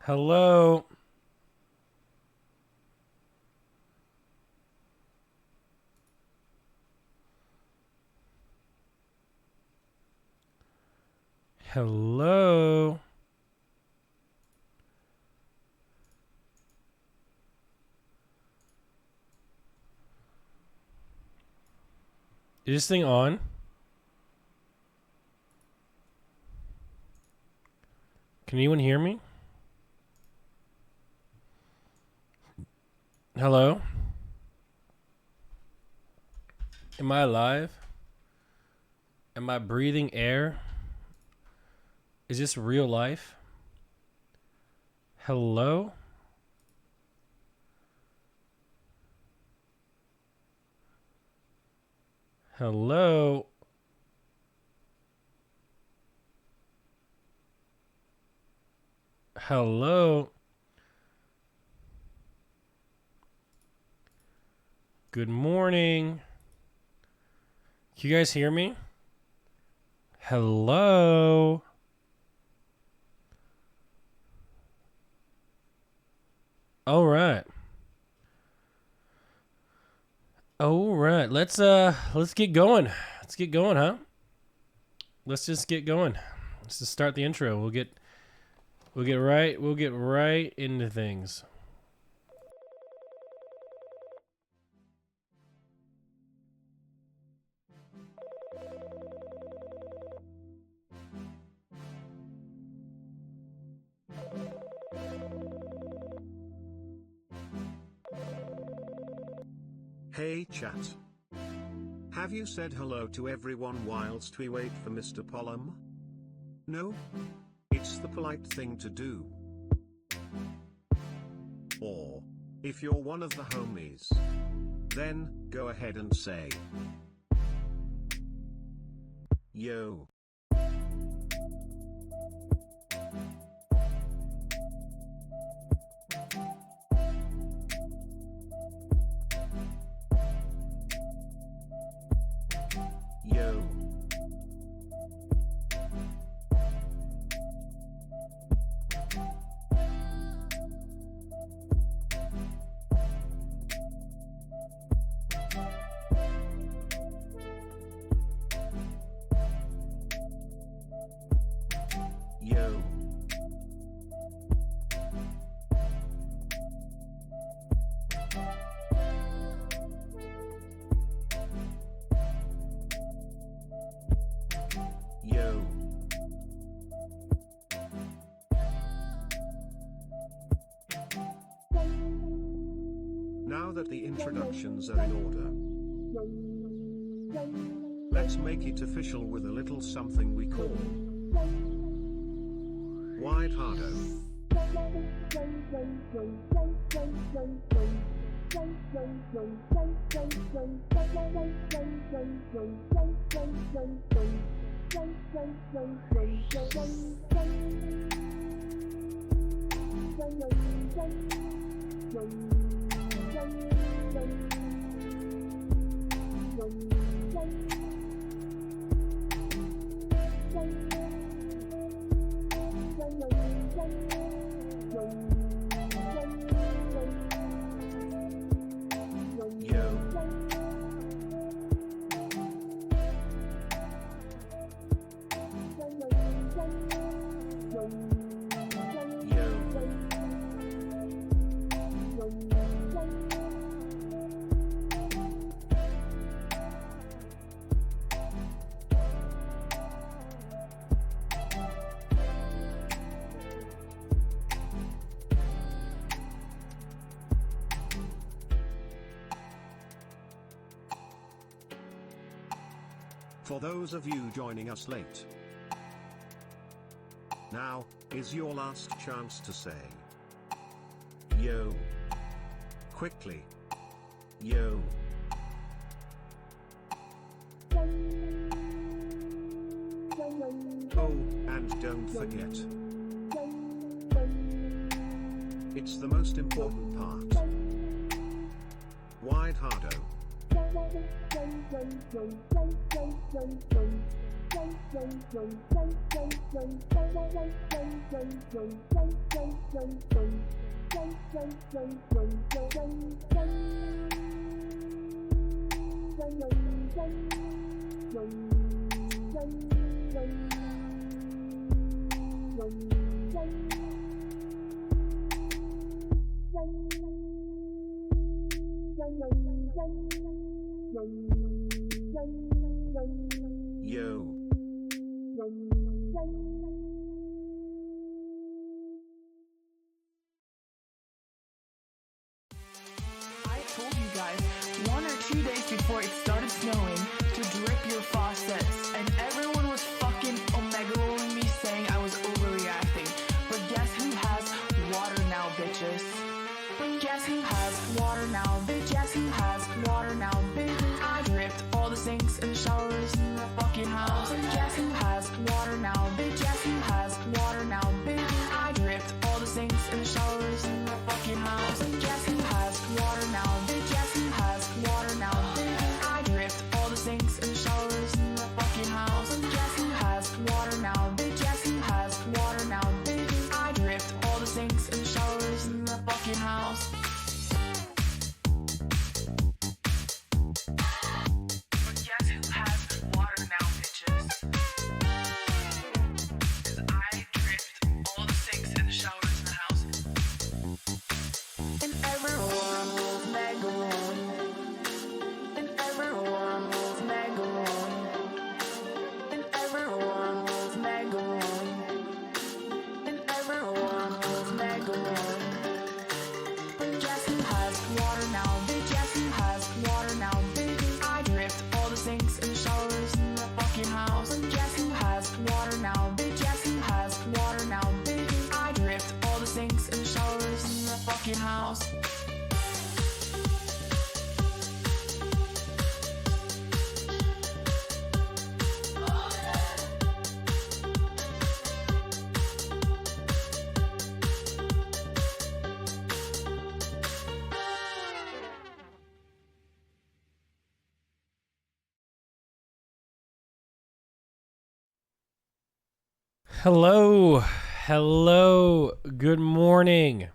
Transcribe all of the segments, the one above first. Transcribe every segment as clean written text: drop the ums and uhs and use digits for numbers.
Hello. Hello. Is this thing on? Can anyone hear me? Hello? Am I alive? Am I breathing air? Is this real life? Hello? Hello? Hello? Good morning. Can you guys hear me? Hello? All right. All right. Let's get going. Let's get going, huh? Let's just get going. Let's just start the intro. We'll get right into things. Hey chat. Have you said hello to everyone whilst we wait for Mr. Pollum? No? It's the polite thing to do. Or, if you're one of the homies, then go ahead and say, yo. Yo. Yo. Yo. Now that the introductions are in order, let's make it official with a little something we call Wide Hardo. Yo. For those of you joining us late, now is your last chance to say yo. Quickly. Yo. Oh, and don't forget, it's the most important part. Wide Hardo. Yo. I told you guys 1 or 2 days before it started snowing to drip your faucets, and everyone was fucking omega-rolling me saying I was overreacting. But guess who has water now, bitches? But guess who has water now, bitch? Guess who has water now, bitch? I dripped all the sinks and showers in the fucking house. And guess who has water now, bitch? Guess who has water now, bitch? I dripped all the sinks and showers in the fucking house. And guess who has water now, bitch? Guess who has water now, bitch? I dripped all the sinks and showers in the fucking house. And guess who has water now, bitch? Guess who has water now, bitch? I dripped all the sinks and showers in the fucking house. But guess who has water now, bitches? 'Cause I dripped all the sinks and showers in the house. And everyone was megalone. And everyone was megalone. And everyone was megalone. And everyone was megalone. But guess who has water now, bitch? Guess who has water now, bitch? I dripped all the sinks and showers in the fucking house. And guess who has water now, bitch? Guess who has water now, bitch? I dripped all the sinks and showers in the fucking house. Hello. Hello. Good morning.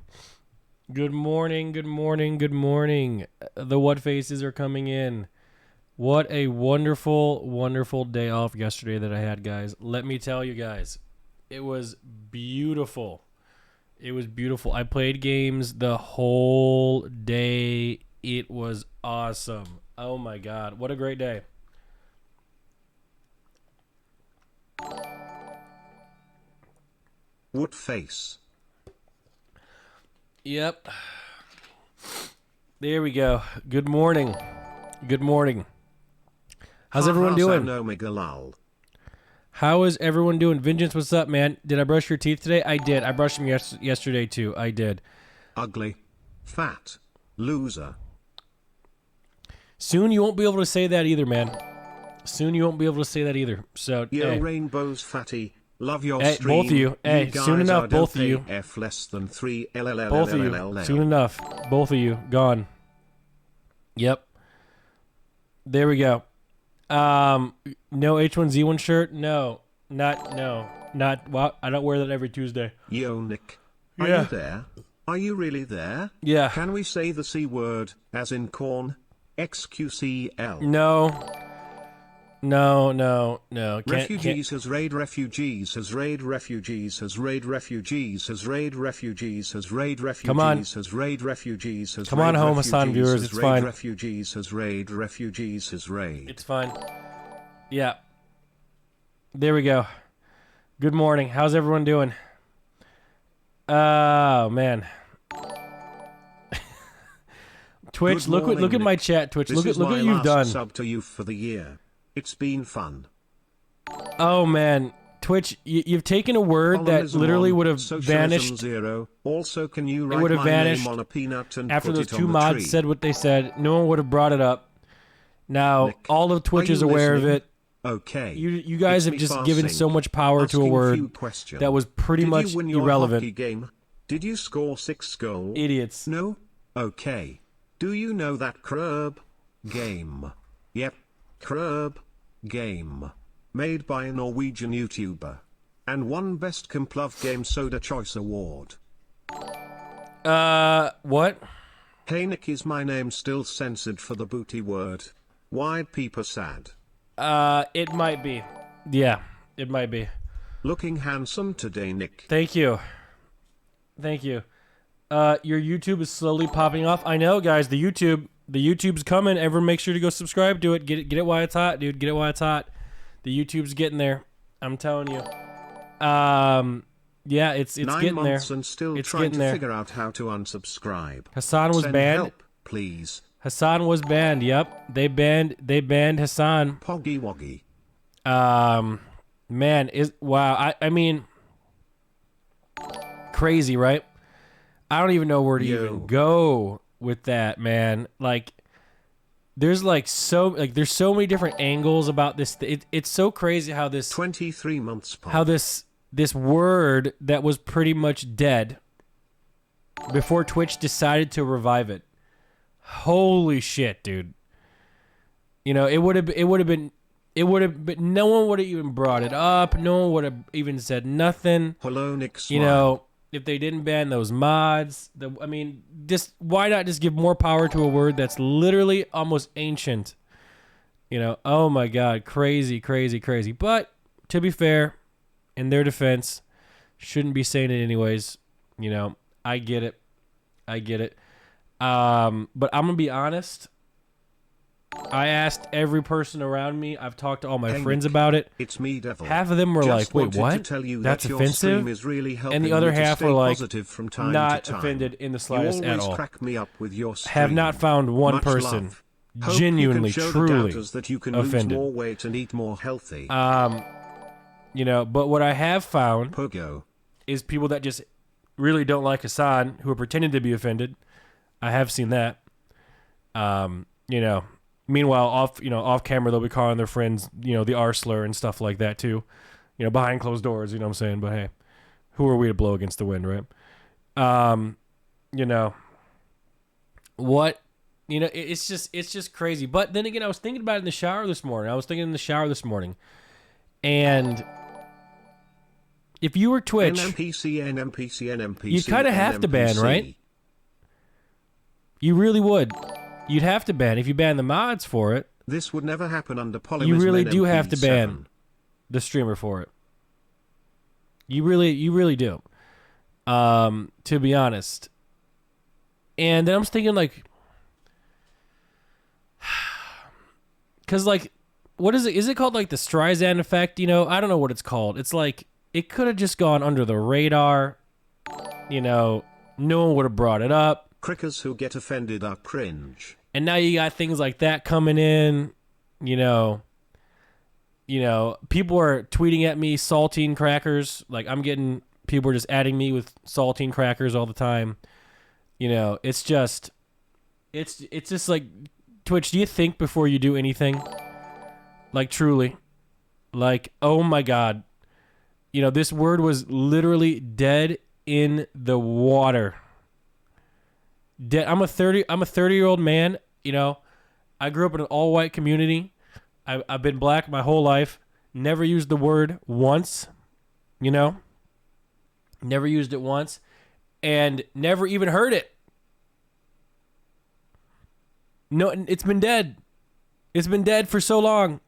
Good morning. Good morning. Good morning. The what faces are coming in. What a wonderful, wonderful day off yesterday that I had, guys. Let me tell you guys, it was beautiful. It was beautiful. I played games the whole day. It was awesome. Oh my God. What a great day. What face? Yep. There we go. Good morning. Good morning. How's everyone doing? Omega lol. How is everyone doing? Vengeance, what's up, man? Did I brush your teeth today? I did. I brushed them yesterday, too. I did. Ugly. Fat. Loser. Soon you won't be able to say that either, man. Soon you won't be able to say that either. So, Yo, hey. Rainbow's fatty. Love your Hey, stream. both of you. Hey, guys soon enough, are both of you. F less than 3 Both of you. Soon enough. Both of you. Gone. Yep. There we go. No H1Z1 shirt? No. Not, well, I don't wear that every Tuesday. Yo, Nick. Are Yeah. you there? Are you really there? Yeah. Can we say the C word, as in corn? XQCL. No. Refugees has raid refugees has raid refugees has raid refugees has raid refugees has raid refugees Come on. has raid refugees has Come on raid home, Hasan refugees viewers, has it's raid fine. refugees has raid refugees has raid. It's fine. Yeah. There we go. Good morning. How's everyone doing? Oh, man. Twitch, Good look morning, at my Nick. chat, Twitch. This Look is at my what you've last done. sub to you for the year. It's been fun. Oh, man. Twitch, you've taken a word that Colonism literally on, would have socialism vanished. zero. Also, can you It write would have my vanished name on a peanut and after put those it two on the mods tree? said what they said. No one would have brought it up. Now, Nick, all of Twitch are is you aware listening? of it. Okay. You guys It's have me just Farsing, given so much power to a asking word few questions. that was pretty Did much you win your irrelevant. hockey game? Did you score 6 goals? Idiots. No? Okay. Do you know that crab game? Yep. Crab game. made by a Norwegian YouTuber, and won Best Complove Game Soda Choice Award. What? Hey Nick, is my name still censored for the booty word? Why'd people sad? It might be. Yeah, it might be. Looking handsome today, Nick. Thank you. Thank you. Your YouTube is slowly popping off. I know, guys. The YouTube's coming. Everyone, make sure to go subscribe to it. Get it while it's hot, dude. Get it while it's hot. The YouTube's getting there. I'm telling you. Yeah, it's 9 getting there. months and still It's trying getting to there. figure out how to unsubscribe. Hassan was Send banned. help, please. Hassan was banned. Yep, they banned Hassan. Poggy woggy. Man, wow. I mean, crazy, right? I don't even know where to even go with that, man. Like, there's so many different angles about this. It's so crazy how this 23 months. How this word that was pretty much dead before Twitch decided to revive it. Holy shit, dude. You know, it would have been no one would have even brought it up. No one would have even said nothing. Hello, Nick. You know, if they didn't ban those mods, I mean, just why not just give more power to a word that's literally almost ancient? You know, oh my God, crazy, crazy, crazy. But to be fair, in their defense, shouldn't be saying it anyways. You know, I get it. But I'm gonna be honest. I asked every person around me. I've talked to all my friends about it. It's me, Devil. Half of them were Just like, "Wait, what? To tell you That's that offensive." Your stream is really And the other half were like, from time not to time. offended in the slightest you at always all. Crack me up with your stream. Have not found one Much person love. Hope genuinely, you can show truly the doubters that you can offended. lose more weight and eat more healthy. You know, but what I have found Pogo. is people that just really don't like Hasan, who are pretending to be offended. I have seen that. You know, meanwhile, off camera, they'll be calling their friends, you know, the R slur and stuff like that too. You know, behind closed doors, you know what I'm saying? But hey, who are we to blow against the wind, right? You know, what, you know, it's just crazy. But then again, I was thinking about it in the shower this morning. And if you were Twitch, NMPC, you kind of have to ban, right? You really would. You'd have to ban. If you ban the mods for it, this would never happen under Polymism. you really do have to NMP7. ban the streamer for it. You really do. To be honest. And then I was thinking, like, because, like, what is it? Is it called, like, the Streisand effect? You know, I don't know what it's called. It's like, it could have just gone under the radar. You know, no one would have brought it up. Crickers who get offended are cringe. And now you got things like that coming in. You know, people are tweeting at me saltine crackers. Like, I'm getting, people are just adding me with saltine crackers all the time. You know, it's just like, Twitch, do you think before you do anything? Like, truly. Like, oh my God. You know, this word was literally dead in the water. I'm a 30-year-old man. You know, I grew up in an all-white community. I've been black my whole life. Never used the word once. You know, never used it once, and never even heard it. No, it's been dead. It's been dead for so long,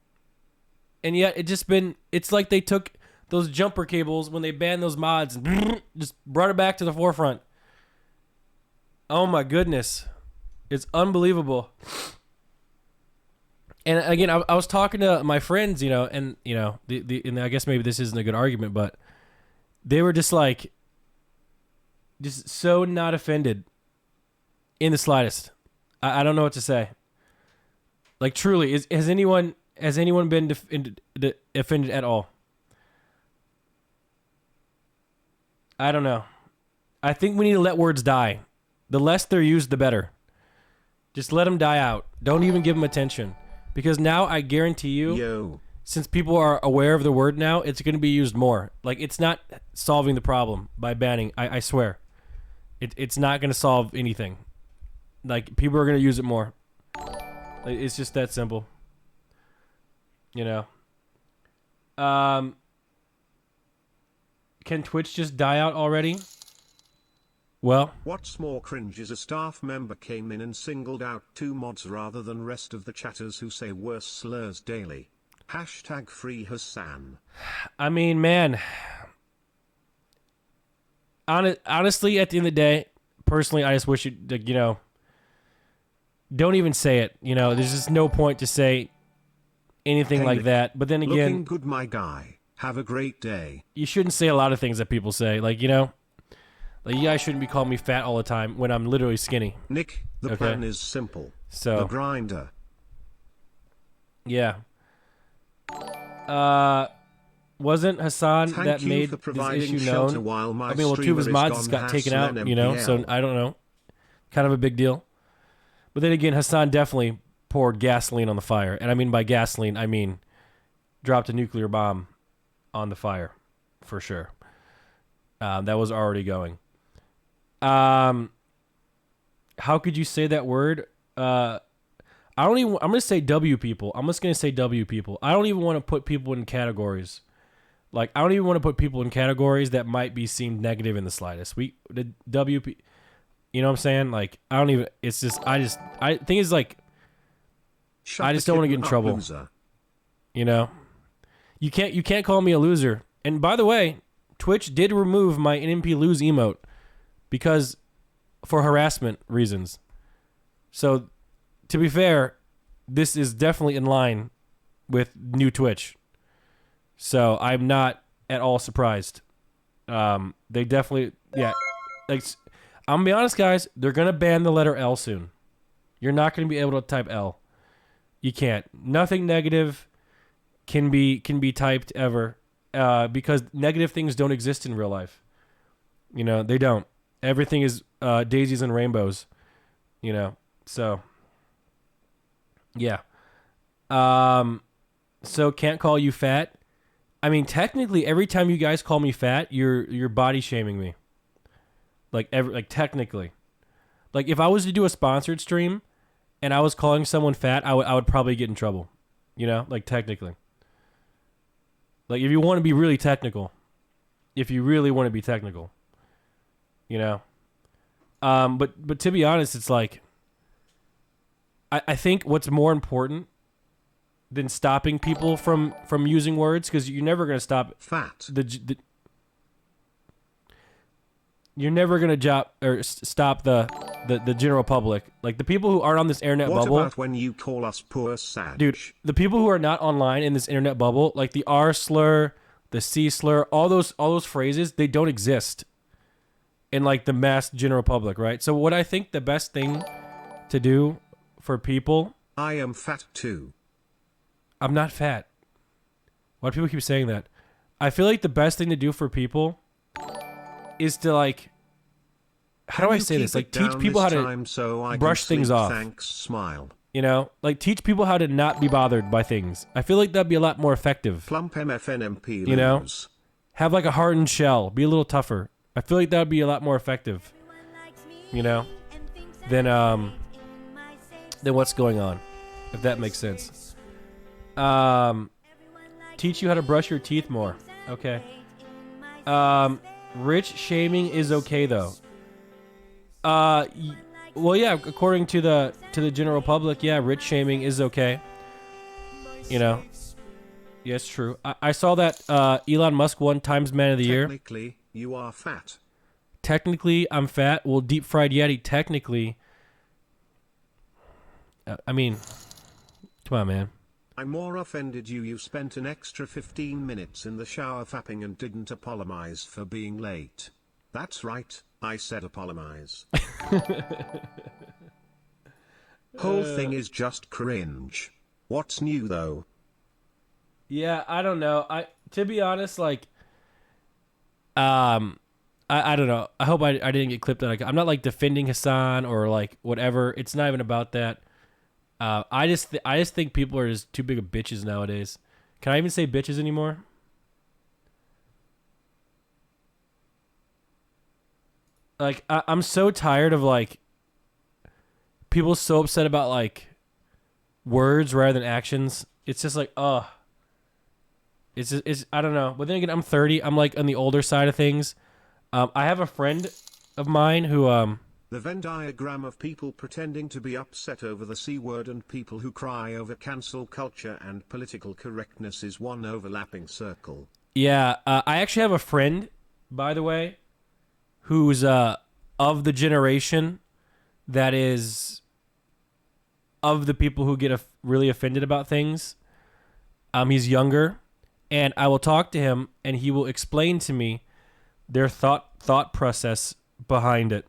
and yet it's like they took those jumper cables when they banned those mods and just brought it back to the forefront. Oh my goodness. It's unbelievable. And again, I was talking to my friends, you know, and, you know, and I guess maybe this isn't a good argument, but they were just like, just so not offended in the slightest. I don't know what to say. Like, truly, has anyone been offended at all? I don't know. I think we need to let words die. The less they're used, the better. Just let them die out. Don't even give them attention. Because now I guarantee you, since people are aware of the word now, it's going to be used more. Like, it's not solving the problem by banning. I swear. It's not going to solve anything. Like, people are going to use it more. Like, it's just that simple. You know? Can Twitch just die out already? Well, What's more cringe is a staff member came in and singled out 2 mods rather than rest of the chatters who say worse slurs daily. Hashtag free Hasan. I mean, man. Honestly, at the end of the day, personally, I just wish it, like, don't even say it. There's just no point to say anything Hey, like Nick. that. But then again, Looking good, my guy. Have a great day. you shouldn't say a lot of things that people say. Like, like you guys shouldn't be calling me fat all the time when I'm literally skinny. Nick, the Okay. plan is simple. So, The grinder. yeah. Wasn't Hasan Thank that you made for this providing issue shelter known? while my I mean, well, two of his streamer is mods gone. got taken Hassle out, so NMPL. I don't know. Kind of a big deal. But then again, Hasan definitely poured gasoline on the fire. And I mean by gasoline, I mean dropped a nuclear bomb on the fire, for sure. That was already going. How could you say that word? I'm going to say W people. I'm just going to say W people. I don't even want to put people in categories. Like, I don't even want to put people in categories that might be seen negative in the slightest. The WP, you know what I'm saying? Like, I don't even, it's just, I think it's like, Shut I the just don't want to get kitten in up, trouble. loser. You can't call me a loser. And by the way, Twitch did remove my NMP lose emote because for harassment reasons. So, to be fair, this is definitely in line with new Twitch. So I'm not at all surprised. They definitely, yeah. Like, I'm gonna be honest, guys. They're gonna ban the letter L soon. You're not gonna be able to type L. You can't. Nothing negative can be typed ever, because negative things don't exist in real life. They don't. Everything is daisies and rainbows. So yeah. So can't call you fat. I mean, technically, every time you guys call me fat, you're body shaming me. Like technically, like if I was to do a sponsored stream, and I was calling someone fat, I would probably get in trouble. Like technically. Like if you want to be really technical, if you really want to be technical, but to be honest, it's like I think what's more important than stopping people from using words, because you're never going to stop Fat. you're never going to stop the general public, like the people who aren't on this internet What bubble. about when you call us poor sad? Dude, the people who are not online in this internet bubble, like the R slur, the C slur, all those phrases, they don't exist in like the mass general public, right? So what I think the best thing to do for people, I am fat too. I'm not fat. Why do people keep saying that? I feel like the best thing to do for people is to like, how do I say this? Like teach people how to brush things off. Thanks, smile. Like teach people how to not be bothered by things. I feel like that'd be a lot more effective. Plump MFNMP lose. Have like a hardened shell. Be a little tougher. I feel like that would be a lot more effective. Than what's going on, if that makes sense. Teach you how to brush your teeth more. Okay. Rich shaming is okay though. Well, yeah, according to the general public, yeah, rich shaming is okay. Yeah, it's true. I saw that Elon Musk won Times Man of the Year. Technically, you are fat. Technically, I'm fat. Well, Deep Fried Yeti, technically. I mean, come on, man. I'm more offended you spent an extra 15 minutes in the shower fapping and didn't apologize for being late. That's right, I said apologize. Whole thing is just cringe. What's new though? Yeah, I don't know. To be honest, like, I don't know. I hope I didn't get clipped on. I'm not like defending Hasan or like whatever. It's not even about that. I just think people are just too big of bitches nowadays. Can I even say bitches anymore? Like I'm so tired of like people so upset about like words rather than actions. It's just like, It's I don't know. But then again, I'm 30. I'm like on the older side of things. I have a friend of mine who The Venn diagram of people pretending to be upset over the C word and people who cry over cancel culture and political correctness is one overlapping circle. Yeah, I actually have a friend, by the way, who's of the generation that is of the people who get really offended about things. He's younger, and I will talk to him, and he will explain to me their thought process behind it.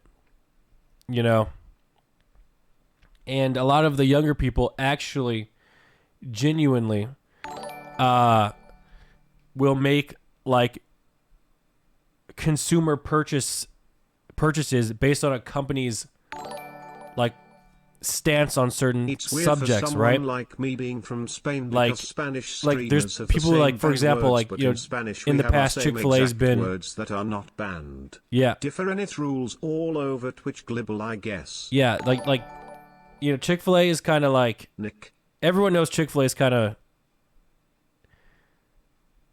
You know, and a lot of the younger people actually, genuinely, will make like consumer purchases based on a company's like stance on certain It's weird subjects, for someone right? like me being from Spain Like- because Spanish like, streamers there's have the people same like, for banned example, words, like, but you know, in Spanish in we the have our past, same Chick-fil-A's exact been- words that are not banned. Yeah, Different rules all over Twitch glibble, I guess. yeah, like you know, Chick-fil-A is kind of like Nick, everyone knows Chick-fil-A is kind of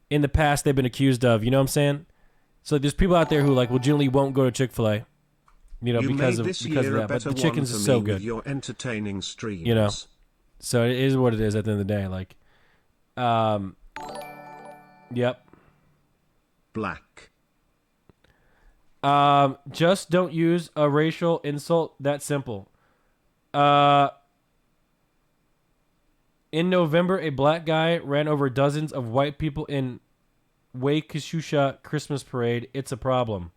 in the past they've been accused of. You know what I'm saying? So there's people out there who like will generally won't go to Chick-fil-A. You know, you because made of this because year of a that. But better the chickens one is for so me good. with your entertaining streams. You know. So it is what it is at the end of the day. Like, yep. Black. Just don't use a racial insult. That simple. In November, a black guy ran over dozens of white people in Waukesha Christmas parade. It's a problem.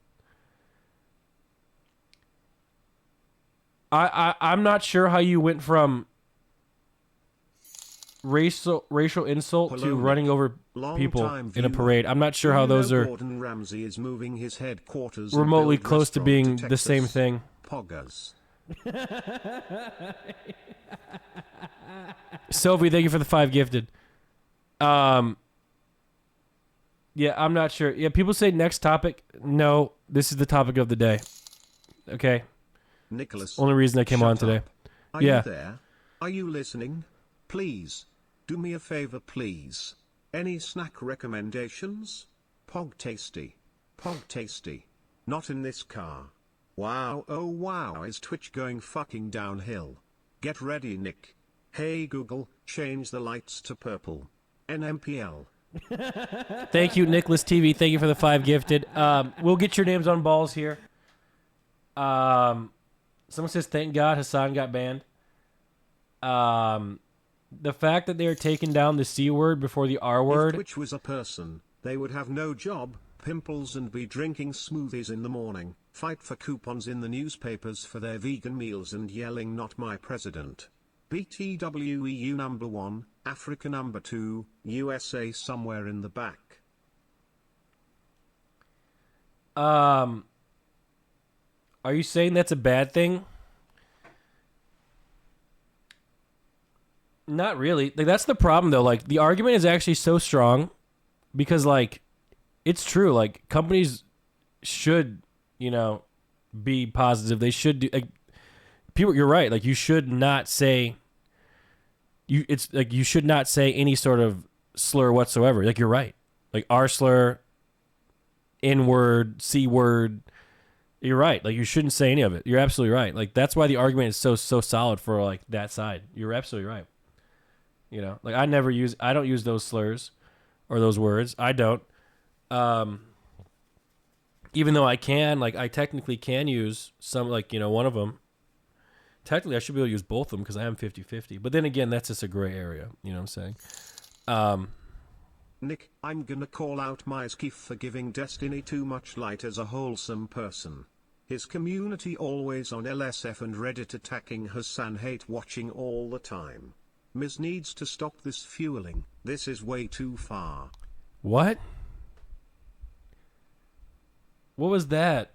I'm not sure how you went from racial insult to Hello, running Nick. over Long people time in a viewer. parade. I'm not sure Do how you those know are Gordon Ramsay is moving his headquarters and remotely build close to restaurant being to the same Texas? thing. Poggers. Sophie, thank you for the 5 gifted. Yeah, I'm not sure. Yeah, people say next topic. No, this is the topic of the day. Okay. Nicholas. Only reason I came shut on today. up. Are Yeah. you there? Are you listening? Please. Do me a favor, please. Any snack recommendations? Pog tasty. Pog tasty. Not in this car. Wow, oh wow, is Twitch going fucking downhill? Get ready, Nick. Hey Google, change the lights to purple. NMPL. Thank you, Nicholas TV. Thank you for the 5 gifted. We'll get your names on balls here. Someone says, thank God Hasan got banned. The fact that they're taking down the C word before the R If word. Twitch was a person, they would have no job, pimples and be drinking smoothies in the morning, fight for coupons in the newspapers for their vegan meals and yelling not my president. BTWEU number 1, Africa number 2, USA somewhere in the back. Are you saying that's a bad thing? Not really. Like that's the problem though. Like the argument is actually so strong because like it's true. Like companies should, you know, be positive. They should do like people you're right. Like you should not say it's like you should not say any sort of slur whatsoever. Like you're right. Like R slur, N word, C word. You're right. Like you shouldn't say any of it. You're absolutely right. Like that's why the argument is so solid for like that side. You're absolutely right. You know, like I don't use those slurs or those words. I don't. Even though I can, like I technically can use some, like, you know, one of them. Technically, I should be able to use both of them because I am 50-50. But then again, that's just a gray area. You know what I'm saying? Nick, I'm gonna call out Myski for giving Destiny too much light as a wholesome person. His community always on LSF and Reddit attacking Hasan hate watching all the time. Miz needs to stop this fueling, this is way too far. What? What was that?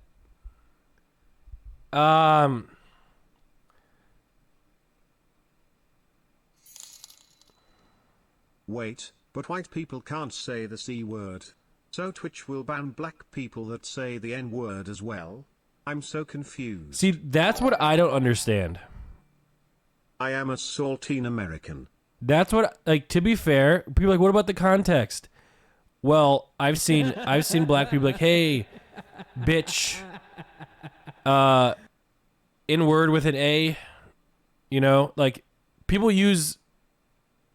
Wait, but white people can't say the C word. So Twitch will ban black people that say the N word as well? I'm so confused. See, that's what I don't understand. I am a saltine American. That's what, like, to be fair, people are like, what about the context? Well, I've seen black people like, hey, bitch, N word with an A, like people use,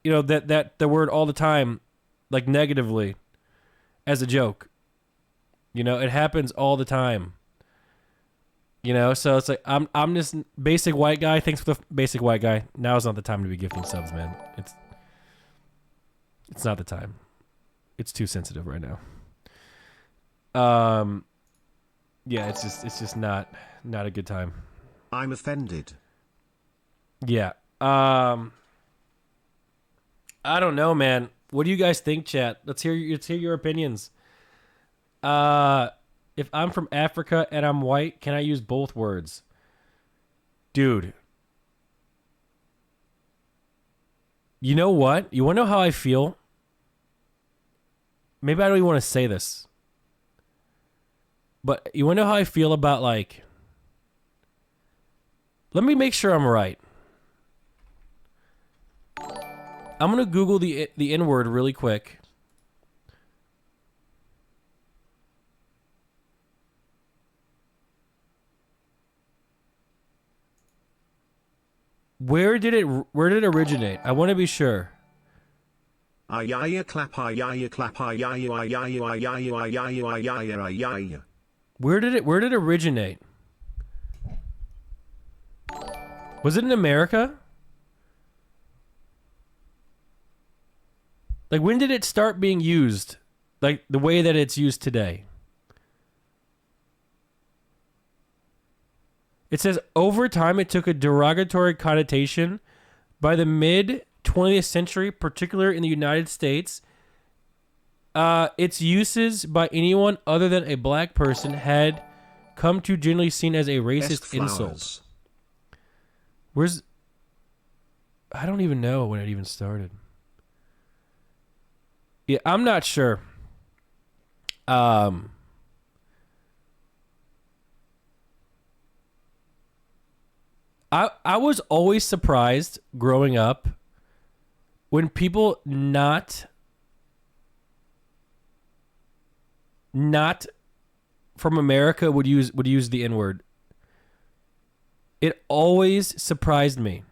that the word all the time, like negatively as a joke. It happens all the time. So it's like I'm this basic white guy. Thanks for the basic white guy. Now is not the time to be gifting subs, man. It's not the time. It's too sensitive right now. Yeah, it's just not a good time. I'm offended. Yeah. I don't know, man. What do you guys think, chat? Let's hear your opinions. If I'm from Africa and I'm white, can I use both words? Dude. You know what? You want to know how I feel? Maybe I don't even want to say this. But you want to know how I feel about, like... Let me make sure I'm right. I'm going to Google the N-word really quick. Where did it originate? I want to be sure. Clap, clap, Where did it originate? Was it in America? Like, when did it start being used? Like, the way that it's used today? It says, over time, it took a derogatory connotation. By the mid-20th century, particularly in the United States, its uses by anyone other than a black person had come to generally seen as a racist insult. Where's... I don't even know when it even started. Yeah, I'm not sure. I was always surprised growing up when people not from America would use the N-word. It always surprised me,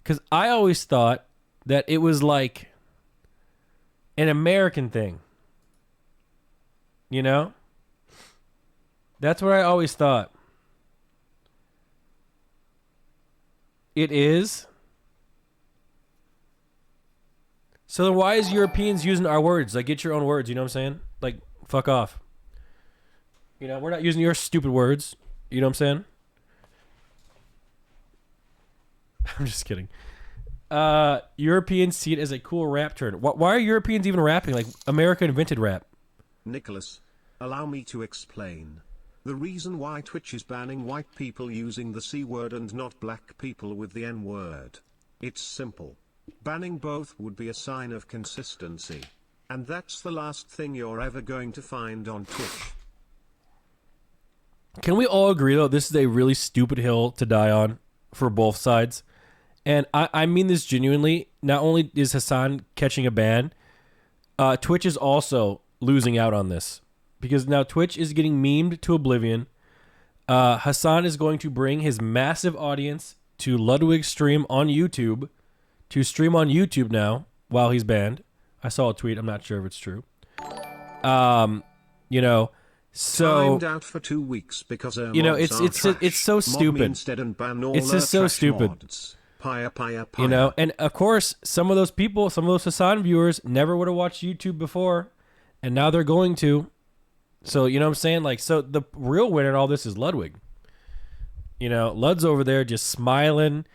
because I always thought that it was like an American thing. That's what I always thought. It is. So then why is Europeans using our words? Like, get your own words, you know what I'm saying? Like, fuck off. We're not using your stupid words. You know what I'm saying? I'm just kidding. Europeans see it as a cool rap term. Why are Europeans even rapping? Like, America invented rap. Nicholas, allow me to explain. The reason why Twitch is banning white people using the C word and not black people with the N word. It's simple. Banning both would be a sign of consistency. And that's the last thing you're ever going to find on Twitch. Can we all agree, though, this is a really stupid hill to die on for both sides? And I mean this genuinely. Not only is Hasan catching a ban, Twitch is also losing out on this. Because now Twitch is getting memed to oblivion. Hasan is going to bring his massive audience to Ludwig's stream on YouTube. To stream on YouTube now while he's banned. I saw a tweet. I'm not sure if it's true. So timed out for 2 weeks because it's so stupid. It's just so stupid. Mods. Pia. And of course, some of those Hasan viewers never would have watched YouTube before, and now they're going to. So, you know what I'm saying? Like, so the real winner in all this is Ludwig. Lud's over there just smiling,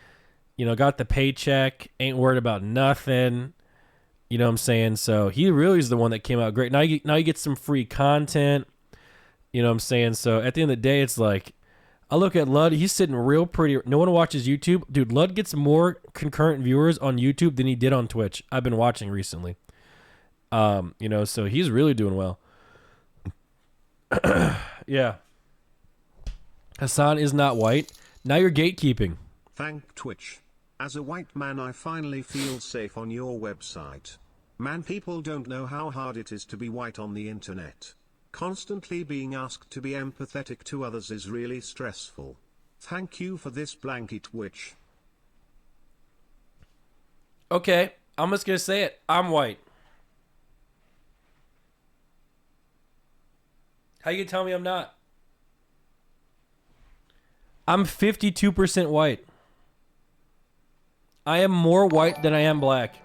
got the paycheck, ain't worried about nothing. You know what I'm saying? So he really is the one that came out great. Now you get some free content. You know what I'm saying? So at the end of the day, it's like, I look at Lud, he's sitting real pretty. No one watches YouTube. Dude, Lud gets more concurrent viewers on YouTube than he did on Twitch. I've been watching recently. So he's really doing well. Yeah. Hasan is not white. Now you're gatekeeping. Thank Twitch. As a white man, I finally feel safe on your website. Man, people don't know how hard it is to be white on the internet. Constantly being asked to be empathetic to others is really stressful. Thank you for this blanket witch. Okay, I'm just gonna say it. I'm white. How you gonna tell me I'm not? I'm 52% white. I am more white than I am black.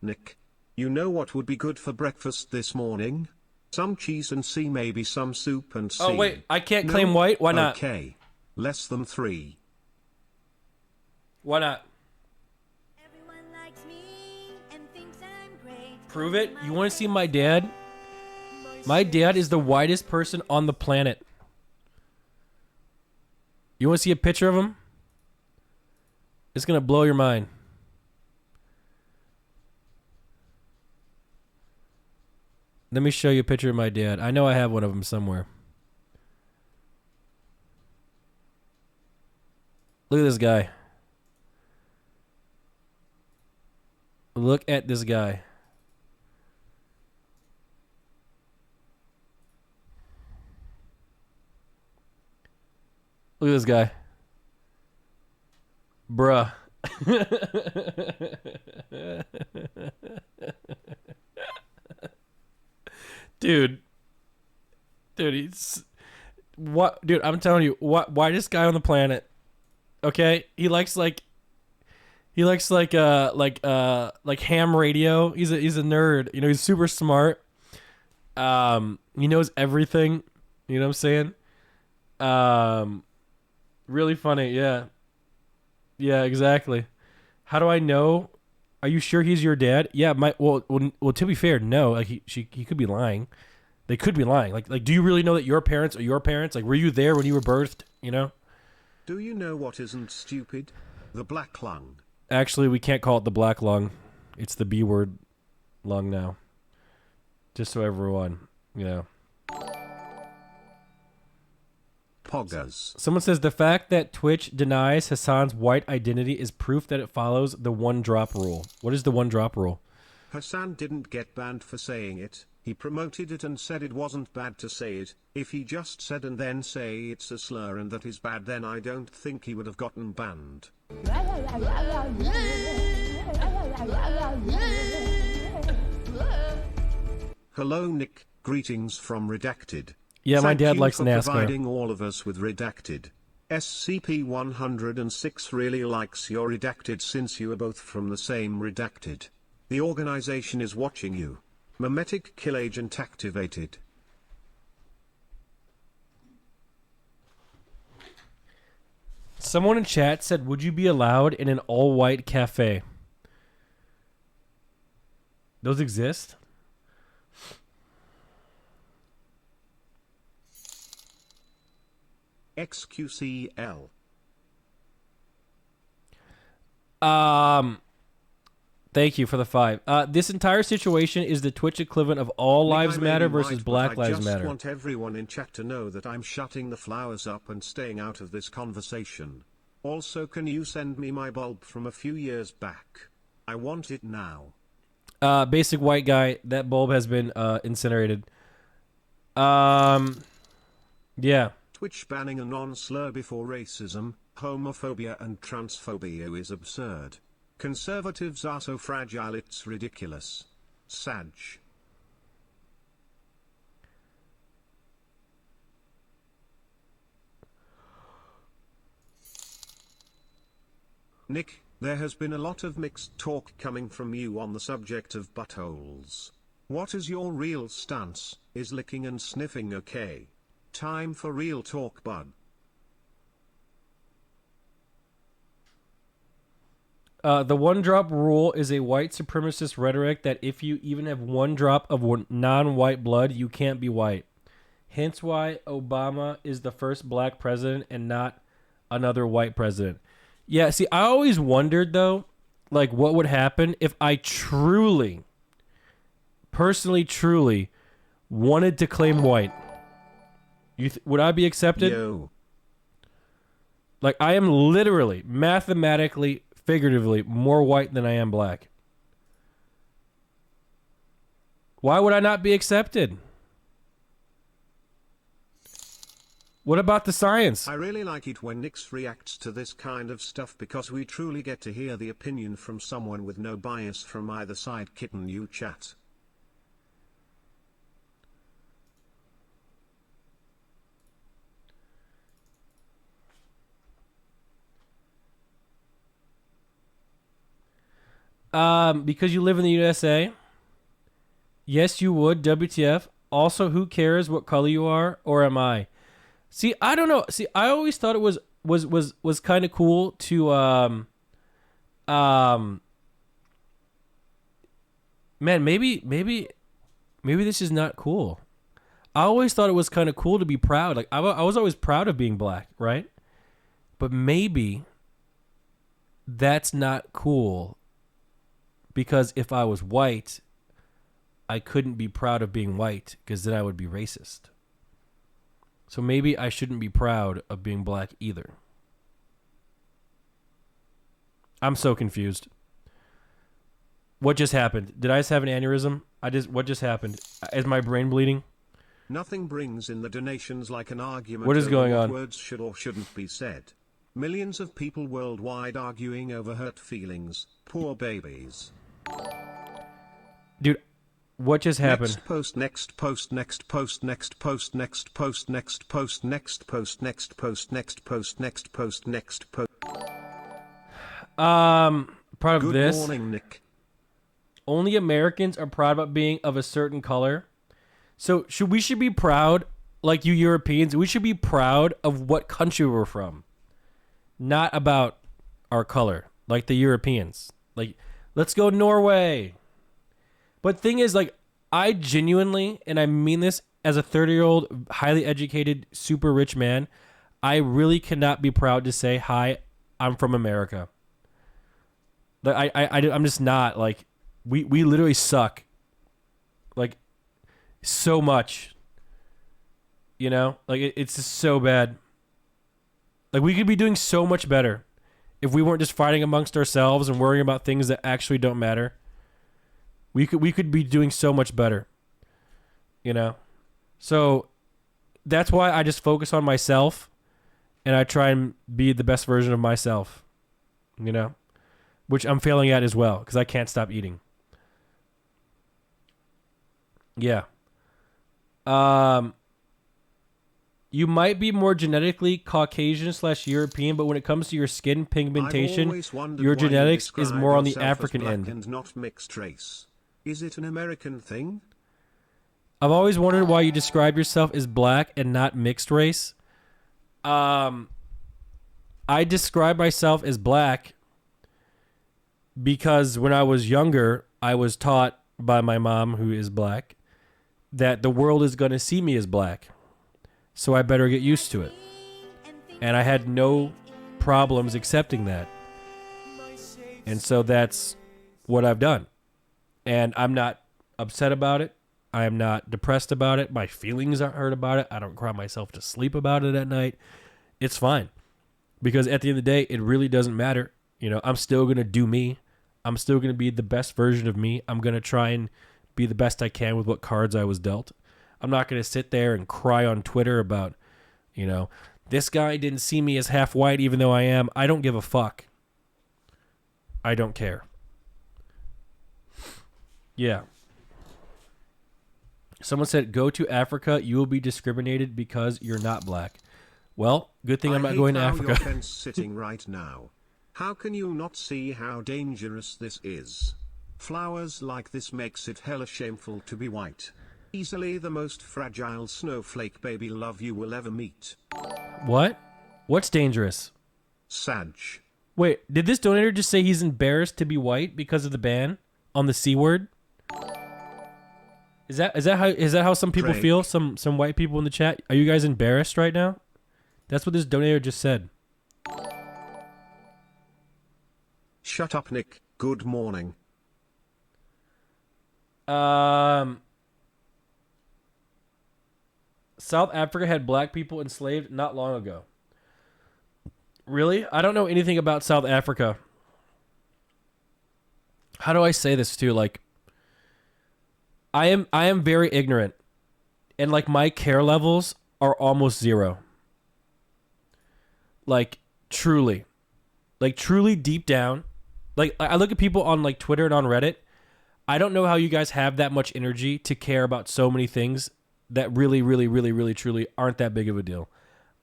Nick, you know what would be good for breakfast this morning? Some cheese and maybe some soup and Oh wait, I can't claim white? Why not? Okay. Less than 3. Why not? Everyone likes me and thinks I'm great. Prove it. You want to see my dad? My dad is the whitest person on the planet. You want to see a picture of him? It's going to blow your mind. Let me show you a picture of my dad. I know I have one of them somewhere. Look at this guy. Look at this guy. Look at this guy. Bruh. Dude, he's what? Dude, I'm telling you, whitest guy on the planet. Okay, he likes like ham radio. He's a nerd. You know, he's super smart. He knows everything. You know what I'm saying? Really funny. Yeah, exactly. How do I know? Are you sure he's your dad? Yeah, well, to be fair, no. Like he could be lying. They could be lying. Like, do you really know that your parents are your parents? Like, were you there when you were birthed? You know? Do you know what isn't stupid? The black lung. Actually, we can't call it the black lung. It's the B word lung now. Just so everyone, you know. Poggers. Someone says the fact that Twitch denies Hasan's white identity is proof that it follows the one drop rule. What is the one drop rule? Hasan didn't get banned for saying it. He promoted it and said it wasn't bad to say it. If he just said and then say it's a slur and that is bad, then I don't think he would have gotten banned. Hello Nick, greetings from Redacted. Yeah, my Thank dad you likes for NASCAR. providing all of us with Redacted. SCP-106 really likes your Redacted since you are both from the same Redacted. The organization is watching you. Memetic kill agent activated. Someone in chat said, would you be allowed in an all-white cafe? Those exist? XQCL. Thank you for the 5. This entire situation is the Twitch equivalent of All Lives Nick, I may Matter be versus white, Black but Lives I just Matter. want everyone in chat to know that I'm shutting the flowers up and staying out of this conversation. Also, can you send me my bulb from a few years back? I want it now. Basic white guy, that bulb has been incinerated. Yeah. Twitch banning a non-slur before racism, homophobia and transphobia is absurd. Conservatives are so fragile it's ridiculous. Sag. Nick, there has been a lot of mixed talk coming from you on the subject of buttholes. What is your real stance? Is licking and sniffing okay? Time for real talk, bud. The one drop rule is a white supremacist rhetoric that if you even have one drop of non-white blood, you can't be white. Hence why Obama is the first black president and not another white president. Yeah, see, I always wondered, though, like, what would happen if I truly wanted to claim white. Would I be accepted? Yo. Like, I am literally, mathematically, figuratively, more white than I am black. Why would I not be accepted? What about the science? I really like it when Nix reacts to this kind of stuff because we truly get to hear the opinion from someone with no bias from either side. Kitten, you chat. Because you live in the USA? Yes, you would. WTF. Also, who cares what color you are, or am I? See, I don't know. See, I always thought it was kind of cool to man, maybe this is not cool. I always thought it was kind of cool to be proud. Like I was always proud of being black, right? But maybe that's not cool because if I was white, I couldn't be proud of being white because then I would be racist. So maybe I shouldn't be proud of being black either. I'm so confused. What just happened? Did I just have an aneurysm? What just happened? Is my brain bleeding? Nothing brings in the donations like an argument What is over going what on? words should or shouldn't be said. Millions of people worldwide arguing over hurt feelings, poor babies. Dude, what just happened? Next post, next post, next post, next post, next post, next post, next post, next post, next post, next post, next post. Proud of Good this. morning, Nick. Only Americans are proud about being of a certain color. So we should be proud, like you Europeans, we should be proud of what country we're from. Not about our color, like the Europeans. Like, let's go Norway. But thing is, like, I genuinely, and I mean this as a 30-year-old, highly educated, super rich man, I really cannot be proud to say, hi, I'm from America. Like, I'm just not, like, we literally suck. Like, so much. You know? Like, it's just so bad. Like, we could be doing so much better if we weren't just fighting amongst ourselves and worrying about things that actually don't matter. We could be doing so much better. You know? So, that's why I just focus on myself and I try and be the best version of myself. You know? Which I'm failing at as well because I can't stop eating. Yeah. You might be more genetically Caucasian/European, but when it comes to your skin pigmentation, your genetics is more on the African end. And not mixed race. Is it an American thing? I've always wondered why you describe yourself as black and not mixed race. I describe myself as black because when I was younger, I was taught by my mom, who is black, that the world is going to see me as black. So I better get used to it. And I had no problems accepting that. And so that's what I've done. And I'm not upset about it. I am not depressed about it. My feelings aren't hurt about it. I don't cry myself to sleep about it at night. It's fine. Because at the end of the day, it really doesn't matter. You know, I'm still going to do me. I'm still going to be the best version of me. I'm going to try and be the best I can with what cards I was dealt. I'm not going to sit there and cry on Twitter about, you know, this guy didn't see me as half white even though I am. I don't give a fuck. I don't care. Yeah. Someone said, go to Africa. You will be discriminated because you're not black. Well, good thing I'm not going to Africa. Your fence sitting right now. How can you not see how dangerous this is? Flowers like this makes it hella shameful to be white. Easily the most fragile snowflake baby love you will ever meet. What? What's dangerous? Sag. Wait, did this donator just say he's embarrassed to be white because of the ban on the C word? Is that how some people Craig. feel? Some white people in the chat? Are you guys embarrassed right now? That's what this donator just said. Shut up, Nick. Good morning. South Africa had black people enslaved not long ago. Really? I don't know anything about South Africa. How do I say this too? Like, I am very ignorant, and like my care levels are almost zero. Like truly, deep down. Like I look at people on like Twitter and on Reddit. I don't know how you guys have that much energy to care about so many things that really, really, really, really, truly aren't that big of a deal.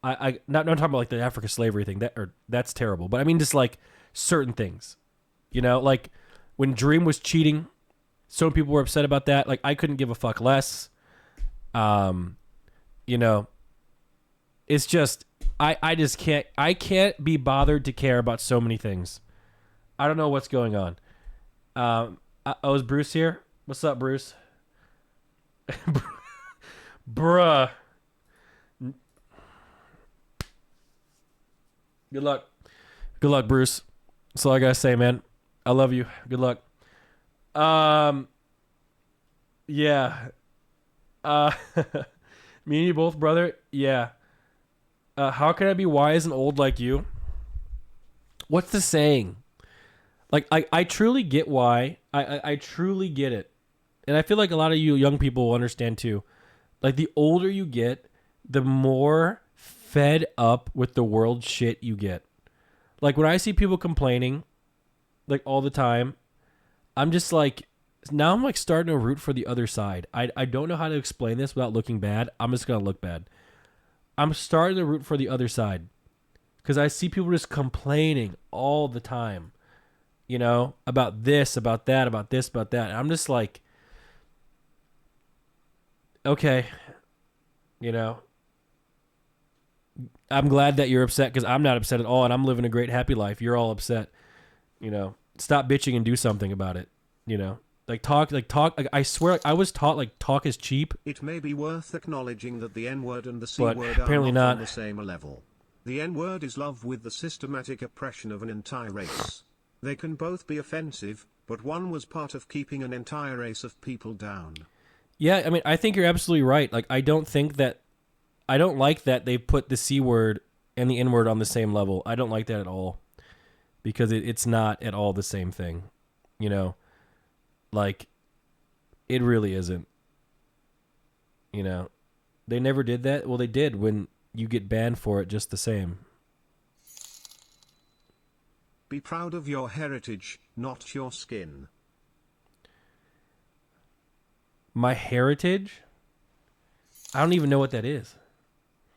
I not talking about like the African slavery thing that's terrible, but I mean just like certain things, like when Dream was cheating, some people were upset about that. Like I couldn't give a fuck less. You know, it's just I just can't be bothered to care about so many things. I don't know what's going on. Oh, is Bruce here? What's up, Bruce? Bruh. Good luck. Good luck, Bruce. That's all I gotta say, man. I love you. Good luck. Yeah. Me and you both, brother. Yeah. How can I be wise and old like you? What's the saying? Like, I truly get why. I truly get it. And I feel like a lot of you young people will understand too. Like, the older you get, the more fed up with the world shit you get. Like, when I see people complaining, like, all the time, I'm just like, now I'm like starting to root for the other side. I don't know how to explain this without looking bad. I'm just going to look bad. I'm starting to root for the other side. Because I see people just complaining all the time. About this, about that, about this, about that. And I'm just like, okay, I'm glad that you're upset because I'm not upset at all, and I'm living a great, happy life. You're all upset. Stop bitching and do something about it. Talk. Like, I swear, I was taught like talk is cheap. It may be worth acknowledging that the N-word and the But C-word are apparently not not. on the same level. The N-word is love with the systematic oppression of an entire race. They can both be offensive, but one was part of keeping an entire race of people down. Yeah, I mean, I think you're absolutely right. Like, I don't like that they put the C word and the N word on the same level. I don't like that at all because it's not at all the same thing. Like, it really isn't. They never did that. Well, they did when you get banned for it just the same. Be proud of your heritage, not your skin. My heritage? I don't even know what that is.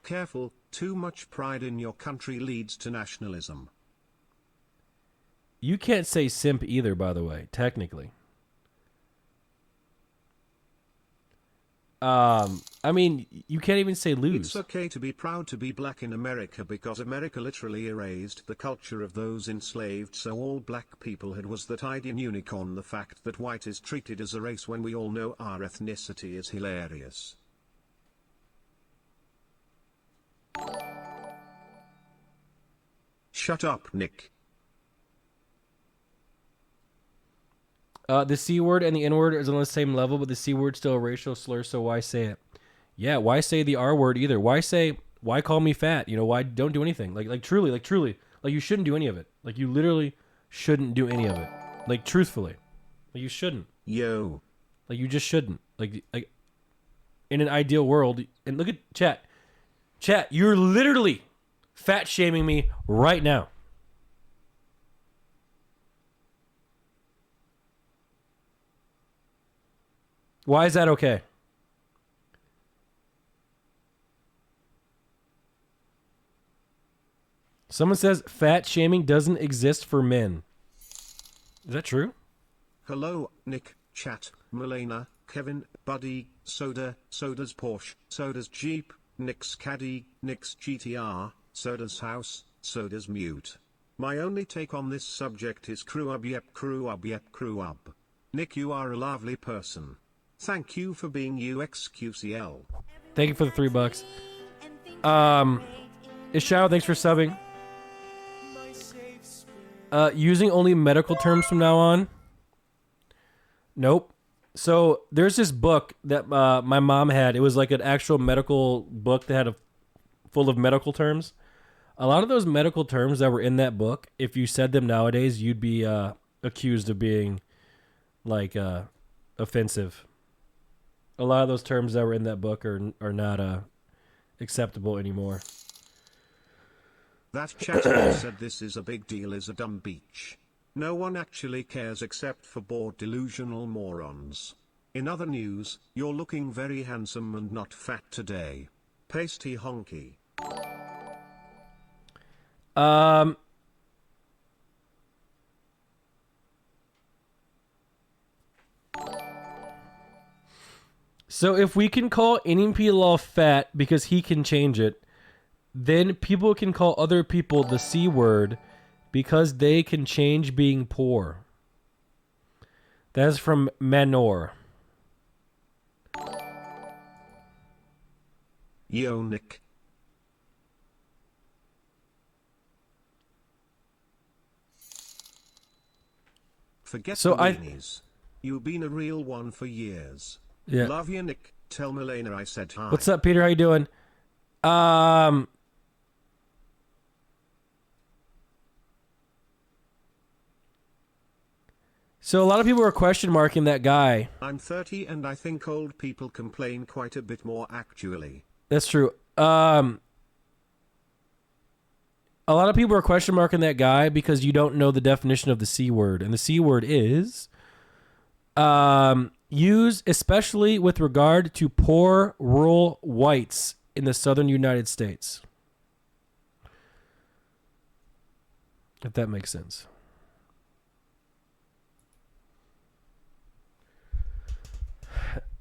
Careful, too much pride in your country leads to nationalism. You can't say simp either, by the way, technically. I mean, you can't even say lose. It's okay to be proud to be black in America because America literally erased the culture of those enslaved, so all black people had was that ideal unicorn. The fact that white is treated as a race when we all know our ethnicity is hilarious. Shut up, Nick. The C word and the N word is on the same level, but the C word's still a racial slur, so why say it? Yeah, why say the R word either? Why call me fat? Why don't do anything? Like truly. Like, you shouldn't do any of it. Like, you literally shouldn't do any of it. Like, truthfully. Like, you shouldn't. Yo. Like, you just shouldn't. Like in an ideal world, and look at chat. Chat, you're literally fat shaming me right now. Why is that okay? Someone says fat shaming doesn't exist for men. Is that true? Hello, Nick, chat, Milena, Kevin, Buddy, Soda, Soda's Porsche, Soda's Jeep, Nick's Caddy, Nick's GTR, Soda's house, Soda's mute. My only take on this subject is crew up yep crew up yep crew up. Nick, you are a lovely person. Thank you for being UXQCL. Thank you for the $3. Ishao, thanks for subbing. Using only medical terms from now on? Nope. So there's this book that my mom had. It was like an actual medical book that had full of medical terms. A lot of those medical terms that were in that book, if you said them nowadays, you'd be accused of being like offensive. A lot of those terms that were in that book are not acceptable anymore. That chat that said this is a big deal is a dumb beach. No one actually cares except for bored delusional morons. In other news, you're looking very handsome and not fat today. Pasty honky. So if we can call Inimpilal fat because he can change it, then people can call other people the C word because they can change being poor. That is from Manor. Yo, Nick. Forget So the weenies. You've been a real one for years. Yeah. Love you, Nick. Tell Milena I said hi. What's up, Peter? How you doing? So a lot of people are question marking that guy. I'm 30 and I think old people complain quite a bit more actually. That's true. A lot of people are question marking that guy because you don't know the definition of the C word. And the C word is used especially with regard to poor rural whites in the southern United States. If that makes sense.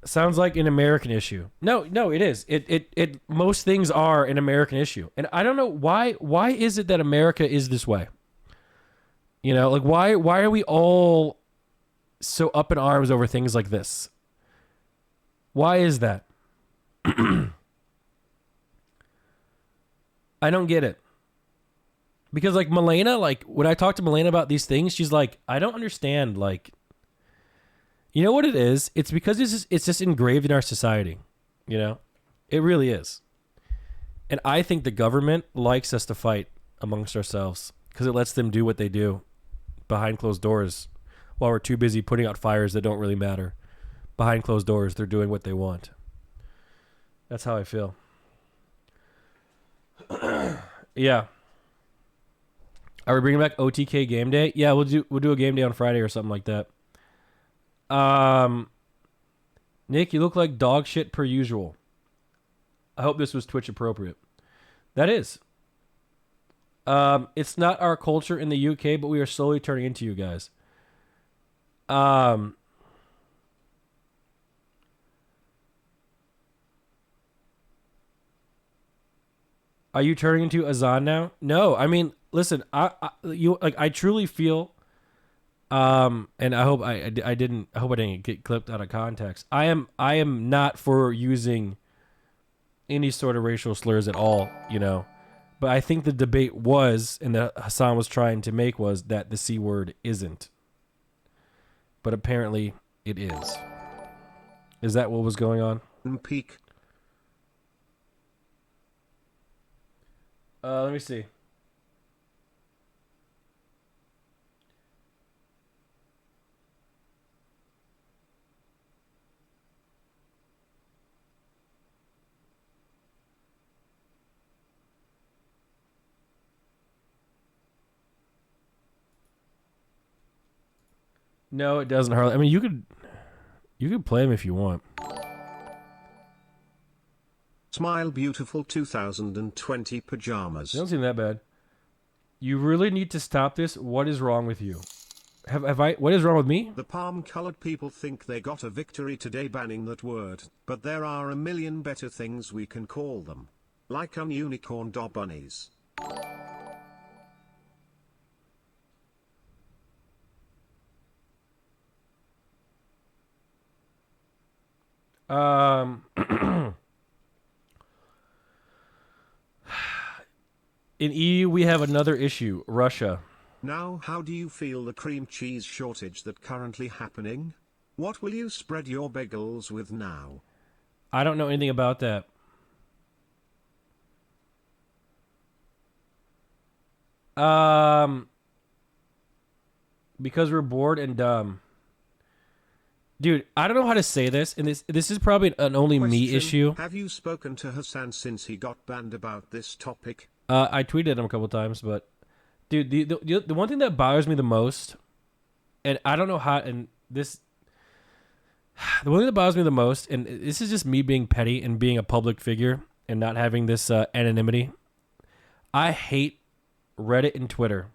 Sounds like an American issue. No, it is. It most things are an American issue. And I don't know why is it that America is this way? You know, like why are we all so up in arms over things like this? Why is that? I don't get it. Because like Milena, like when I talk to Milena about these things, she's like, I don't understand, like, you know what it is? It's because it's just engraved in our society. You know? It really is. And I think the government likes us to fight amongst ourselves because it lets them do what they do behind closed doors while we're too busy putting out fires that don't really matter. Behind closed doors, they're doing what they want. That's how I feel. Yeah. Are we bringing back OTK game day? Yeah, we'll do a game day on Friday or something like that. Nick, you look like dog shit per usual. I hope this was Twitch appropriate. That is. It's not our culture in the UK, but we are slowly turning into you guys. Are you turning into Hasan now? No, I mean, listen, I truly feel, and I hope I didn't get clipped out of context. I am not for using any sort of racial slurs at all, you know. But I think the debate was, and that Hasan was trying to make, was that the C word isn't. But apparently it is. Is that what was going on? Peak. Let me see. No, it doesn't, Harley. I mean, you could play him if you want. Smile beautiful 2020 pajamas. They don't seem that bad. You really need to stop this. What is wrong with you? Have I? What is wrong with me? The palm-colored people think they got a victory today banning that word, but there are a million better things we can call them. Like unicorn dog bunnies. In EU, we have another issue. Russia. Now, how do you feel the cream cheese shortage that currently happening? What will you spread your bagels with now? I don't know anything about that. Because we're bored and dumb. Dude, I don't know how to say this, and this is probably an only me Question, issue. have you spoken to Hasan since he got banned about this topic? I tweeted him a couple times, but dude, the one thing that bothers me the most, and I don't know how, and this, the one thing that bothers me the most, and this is just me being petty and being a public figure and not having this anonymity. I hate Reddit and Twitter.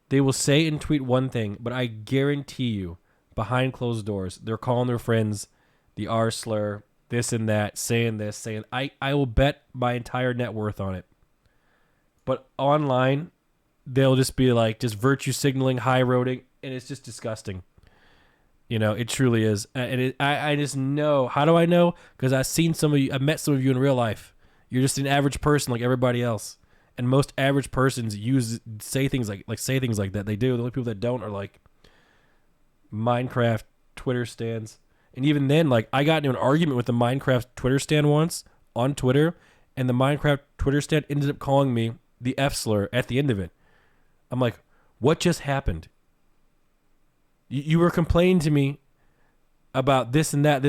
They will say and tweet one thing, but I guarantee you, behind closed doors, they're calling their friends the R slur, this and that, saying this, saying I will bet my entire net worth on it. But online, they'll just be like just virtue signaling, high roading, and it's just disgusting. You know, it truly is. And I just know. How do I know? Because I've seen some of you. I've met some of you in real life. You're just an average person like everybody else. And most average persons say things like that. They do. The only people that don't are like Minecraft Twitter stands. And even then, like, I got into an argument with the Minecraft Twitter stand once on Twitter, and the Minecraft Twitter stand ended up calling me the F slur at the end of it. I'm like, what just happened? You were complaining to me about this and that,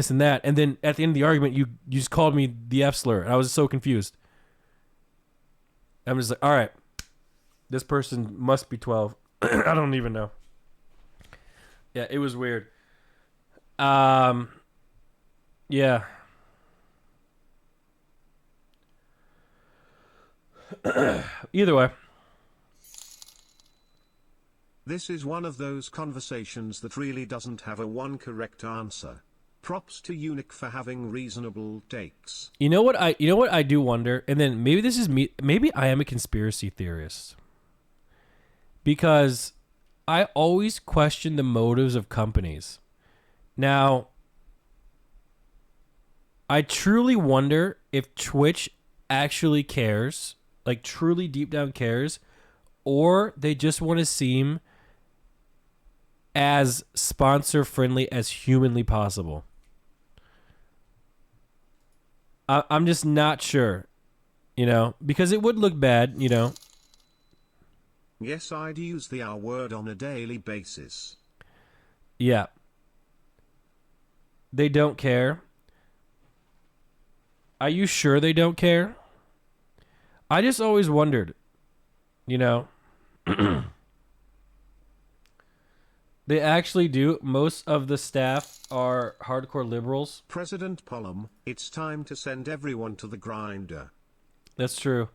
and then at the end of the argument, you just called me the F slur, and I was so confused. I'm just like, all right, this person must be 12. I don't even know. Yeah, it was weird. Yeah. Either way. This is one of those conversations that really doesn't have a one correct answer. Props to Unique for having reasonable takes. You know what I do wonder, and then maybe this is me, maybe I am a conspiracy theorist. Because I always question the motives of companies. Now, I truly wonder if Twitch actually cares, like truly deep down cares, or they just want to seem as sponsor friendly as humanly possible. I'm just not sure, you know, because it would look bad, you know. Yes, I'd use the R word on a daily basis. Yeah. They don't care. Are you sure they don't care? I just always wondered, you know. They actually do. Most of the staff are hardcore liberals. President Pollum, it's time to send everyone to the grinder. That's true.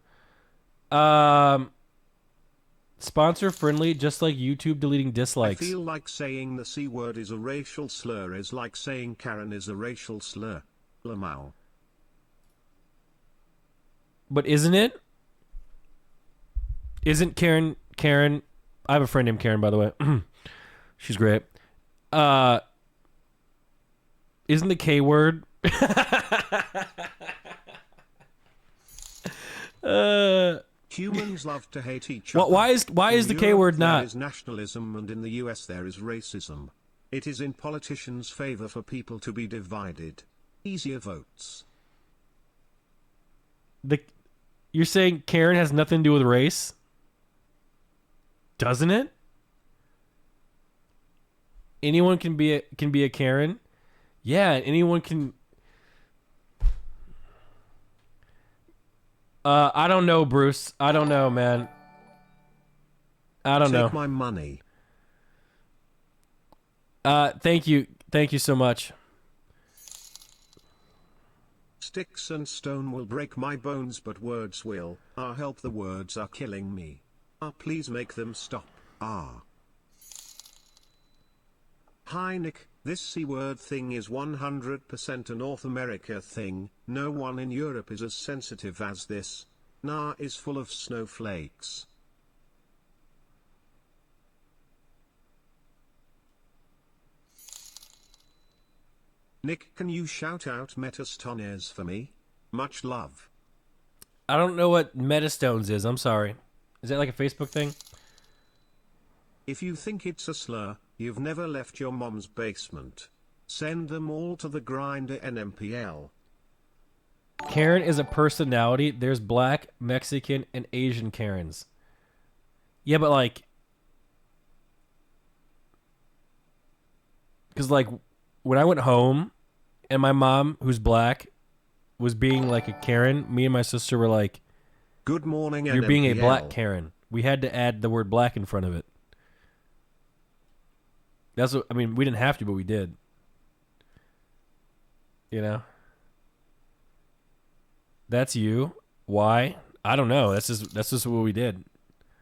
Sponsor friendly, just like YouTube deleting dislikes. I feel like saying the C word is a racial slur is like saying Karen is a racial slur. Lamau. But isn't it? Isn't Karen? I have a friend named Karen, by the way. She's great. Isn't the K word? Humans love to hate each other. Why is the K word not? There is nationalism, and in the US there is racism. It is in politicians' favor for people to be divided. Easier votes. You're saying Karen has nothing to do with race? Doesn't it? Anyone can be a Karen. Yeah, anyone can. I don't know, Bruce. I don't know, man. I don't know. Take my money. Thank you so much. Sticks and stone will break my bones, but words will. Ah, help, the words are killing me. Ah, please make them stop. Ah. Hi Nick, this C-word thing is 100% a North America thing. No one in Europe is as sensitive as this. Nah is full of snowflakes. Nick, can you shout out Metastones for me? Much love. I don't know what Metastones is. I'm sorry. Is that like a Facebook thing? If you think it's a slur, you've never left your mom's basement. Send them all to the grinder NMPL. Karen is a personality. There's black, Mexican, and Asian Karens. Yeah, but like... Because like... when I went home and my mom, who's black, was being like a Karen, me and my sister were like, Good morning, "You're being a black NMPL. Karen." We had to add the word black in front of it. That's what I mean. We didn't have to, but we did. You know. That's you. Why? I don't know. That's just what we did.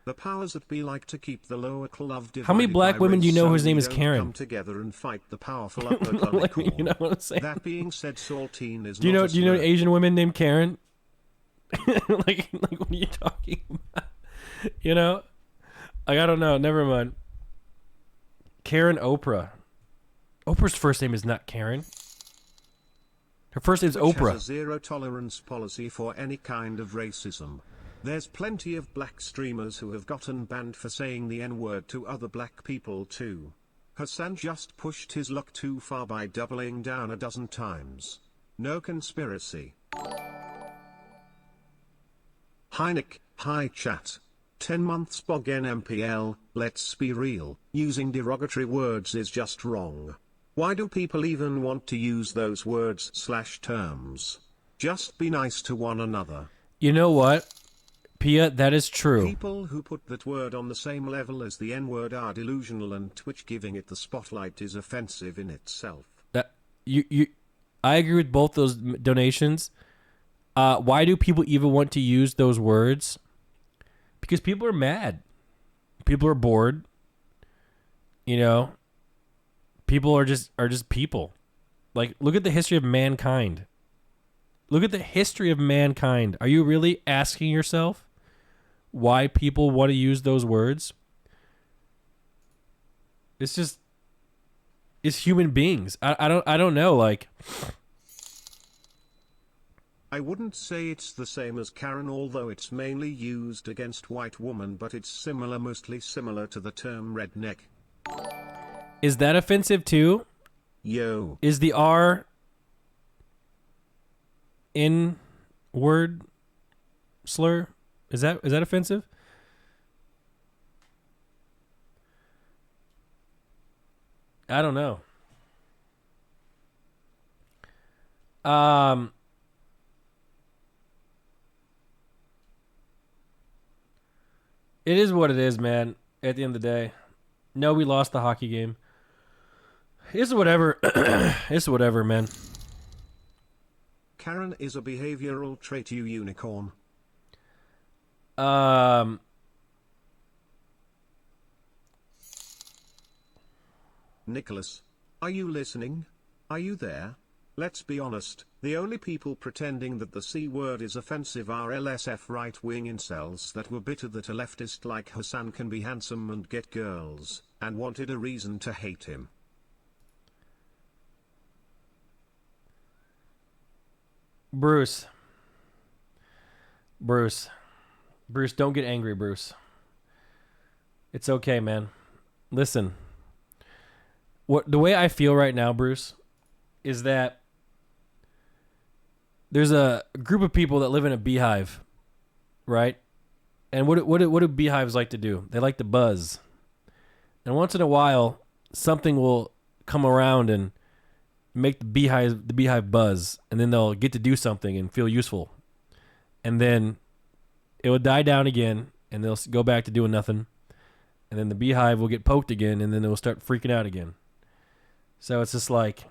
The powers that be like to keep the lower love divided How many black by women do you race know so whose we name is don't Karen? come together and fight the powerful upper Like, you unicorn. know what I'm saying? That being said, saltine is Do you not know? a Do you know slur. Asian women named Karen? like what are you talking about? You know, like I don't know. Never mind. Karen Oprah. Oprah's first name is not Karen. Her first name's Which Oprah. has a zero tolerance policy for any kind of racism. There's plenty of black streamers who have gotten banned for saying the N-word to other black people too. Hasan just pushed his luck too far by doubling down a dozen times. No conspiracy. Hi Nick, hi chat. 10 months bog NMPL, let's be real, using derogatory words is just wrong. Why do people even want to use those words/terms? Just be nice to one another. You know what, Pia? That is true. People who put that word on the same level as the N-word are delusional, and Twitch giving it the spotlight is offensive in itself. That I agree with both those donations. Why do people even want to use those words? Because people are mad. People are bored. You know, people are just people. Like, look at the history of mankind. Look at the history of mankind. Are you really asking yourself why people want to use those words? It's human beings. I don't know. Like, I wouldn't say it's the same as Karen, although it's mainly used against white women, but it's similar, mostly similar to the term redneck. is that offensive too? Yo. Is the R in word slur? Is that offensive? I don't know. It is what it is, man. At the end of the day, no, we lost the hockey game. It's whatever. It's whatever, man. Karen is a behavioral trait, you unicorn. Nicholas, are you listening? Are you there? Let's be honest, the only people pretending that the C word is offensive are LSF right-wing incels that were bitter that a leftist like Hasan can be handsome and get girls, and wanted a reason to hate him. Bruce, don't get angry, Bruce. It's okay, man. Listen, the way I feel right now, Bruce, is that there's a group of people that live in a beehive, right? And what do beehives like to do? They like to buzz. And once in a while, something will come around and make the beehive buzz, and then they'll get to do something and feel useful. And then it will die down again, and they'll go back to doing nothing. And then the beehive will get poked again, and then it will start freaking out again. So it's just like,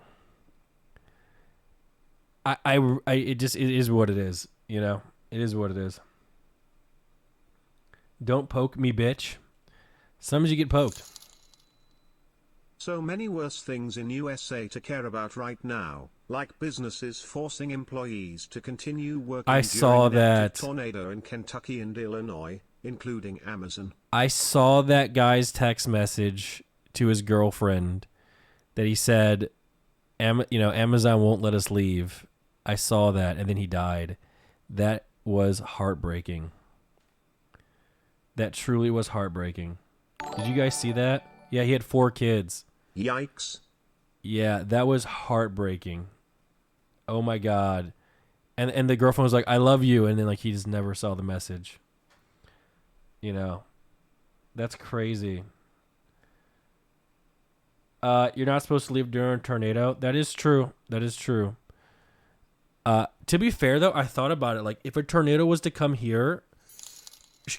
it is what it is, you know? It is what it is. Don't poke me, bitch. Sometimes you get poked. So many worse things in USA to care about right now, like businesses forcing employees to continue working I during saw an active that. tornado in Kentucky and Illinois, including Amazon. I saw that guy's text message to his girlfriend that he said, Amazon won't let us leave. I saw that, and then he died. That was heartbreaking. That truly was heartbreaking. Did you guys see that? Yeah, he had 4 kids. Yikes. Yeah, that was heartbreaking. Oh my God. And the girlfriend was like, I love you. And then like he just never saw the message. You know, that's crazy. You're not supposed to leave during a tornado. That is true. That is true. To be fair, though, I thought about it. Like, if a tornado was to come here,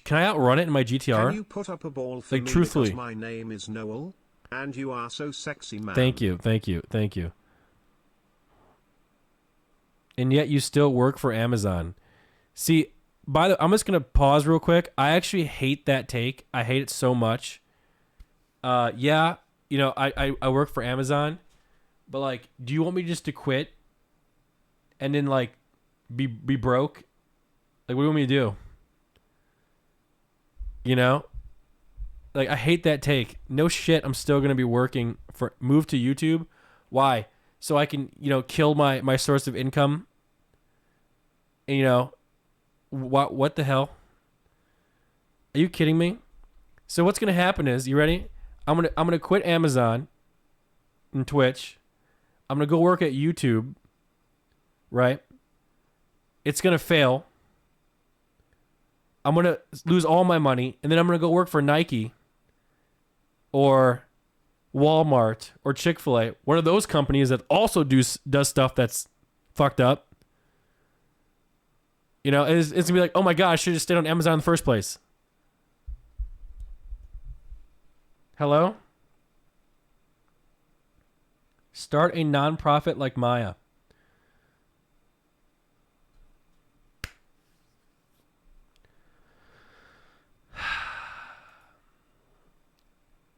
can I outrun it in my GTR? Can you put up a ball for Like, me truthfully. because my name is Noel, and you are so sexy, man. Thank you. Thank you. Thank you. And yet you still work for Amazon. See, I'm just going to pause real quick. I actually hate that take. I hate it so much. Yeah, you know, I work for Amazon, but like, do you want me just to quit and then like be broke? Like, what do you want me to do? You know? Like, I hate that take. No shit, I'm still going to be working for move to YouTube. Why? So I can, you know, kill my source of income. And, you know, what the hell? Are you kidding me? So what's going to happen is, you ready? I'm going to quit Amazon and Twitch. I'm going to go work at YouTube, right? It's going to fail. I'm going to lose all my money, and then I'm going to go work for Nike or Walmart or Chick-fil-A, one of those companies that also does stuff that's fucked up. You know, it's going to be like, oh my God, I should have stayed on Amazon in the first place. Hello? Start a nonprofit like Maya.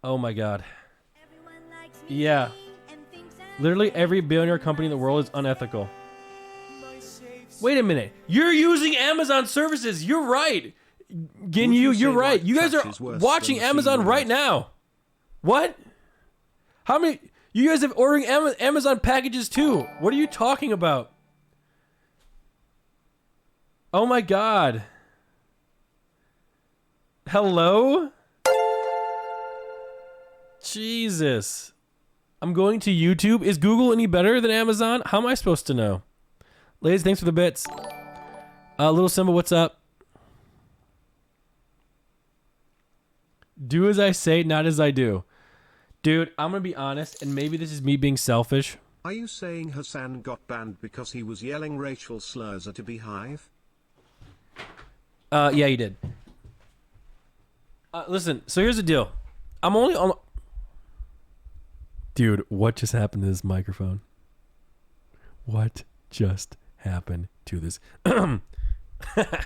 Oh my God. Everyone likes me Yeah. and thinks I'm Literally every billionaire company in the world is unethical. Wait a minute. You're using Amazon services. You're right. Gin, Would you you're say right. white You guys trash are is worse watching than Amazon semen right rat? now. What? How many? You guys have ordering Amazon packages too. What are you talking about? Oh my God. Hello? Jesus. I'm going to YouTube. Is Google any better than Amazon? How am I supposed to know? Ladies, thanks for the bits. Little Simba, what's up? Do as I say, not as I do. Dude, I'm going to be honest, and maybe this is me being selfish. Are you saying Hasan got banned because he was yelling racial slurs at a beehive? Yeah, he did. Listen, so here's the deal. I'm only on... Dude, what just happened to this microphone? What just happened to this? That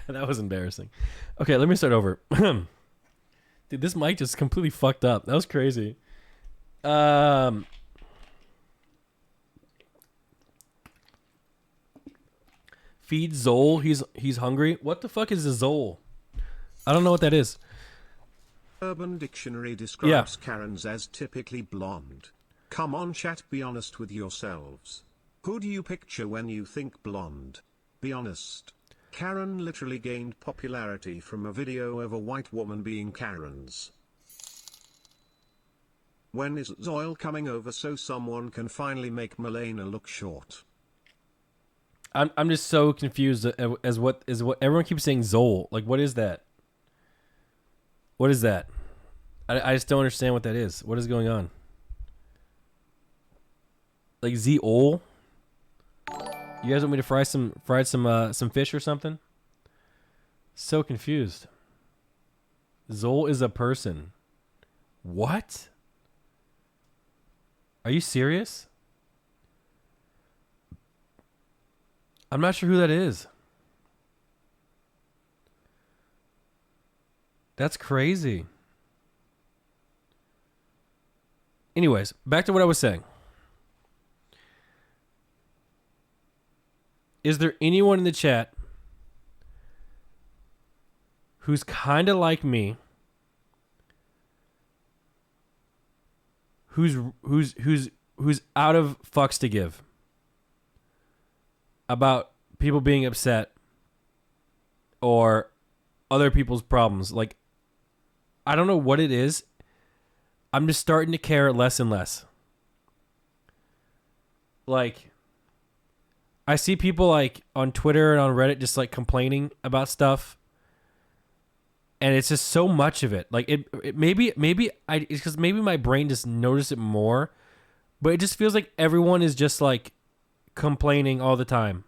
was embarrassing. Okay, let me start over. Dude, this mic just completely fucked up. That was crazy. Feed Zol. He's hungry. What the fuck is a Zol? I don't know what that is. Urban Dictionary describes Karens as typically blonde. Come on chat, be honest with yourselves. Who do you picture when you think blonde? Be honest. Karen literally gained popularity from a video of a white woman being Karens. When is Zoil coming over so someone can finally make Milena look short? I'm just so confused as what everyone keeps saying Zol. Like, what is that? What is that? I just don't understand what that is. What is going on? Like Z-ol? You guys want me to fry some fish or something? So confused. Zol is a person. What? Are you serious? I'm not sure who that is. That's crazy. Anyways, back to what I was saying. Is there anyone in the chat who's kind of like me, who's out of fucks to give about people being upset or other people's problems? Like, I don't know what it is. I'm just starting to care less and less. Like, I see people like on Twitter and on Reddit just like complaining about stuff, and it's just so much of it. Like, it maybe it's because maybe my brain just noticed it more But it just feels like everyone is just like complaining all the time.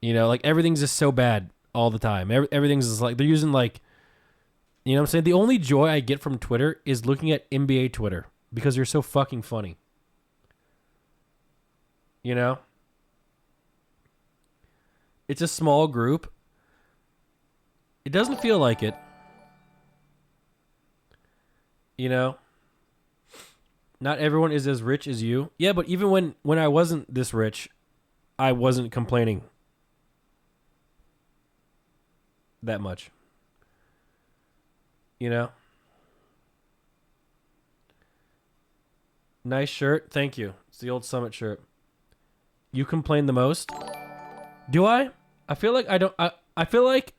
You know, like everything's just so bad all the time. Everything's just like they're using like, you know what I'm saying? The only joy I get from Twitter is looking at NBA Twitter because they're so fucking funny. You know? It's a small group. It doesn't feel like it. You know? Not everyone is as rich as you. Yeah, but even when I wasn't this rich, I wasn't complaining that much. You know? Nice shirt. Thank you. It's the old Summit shirt. You complain the most? Do I? I feel like I don't. I feel like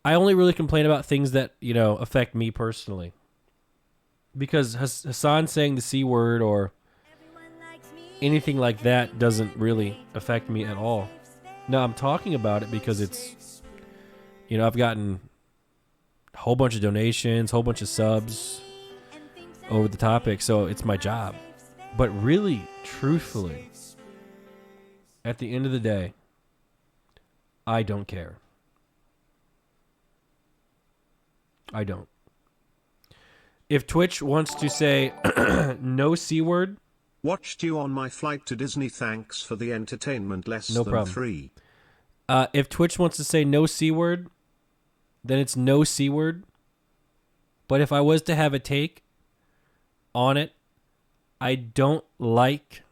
I only really complain about things that, you know, affect me personally. Because Hasan saying the C word or anything like that doesn't really affect me at all. No, I'm talking about it because it's, you know, I've gotten a whole bunch of donations, whole bunch of subs over the topic, so it's my job. But really, truthfully, at the end of the day, I don't care. I don't. If Twitch wants to say no C word, Watched you on my flight to Disney. Thanks for the entertainment. Less No than problem. 3. if Twitch wants to say no C word, then it's no C word. But if I was to have a take on it, I don't like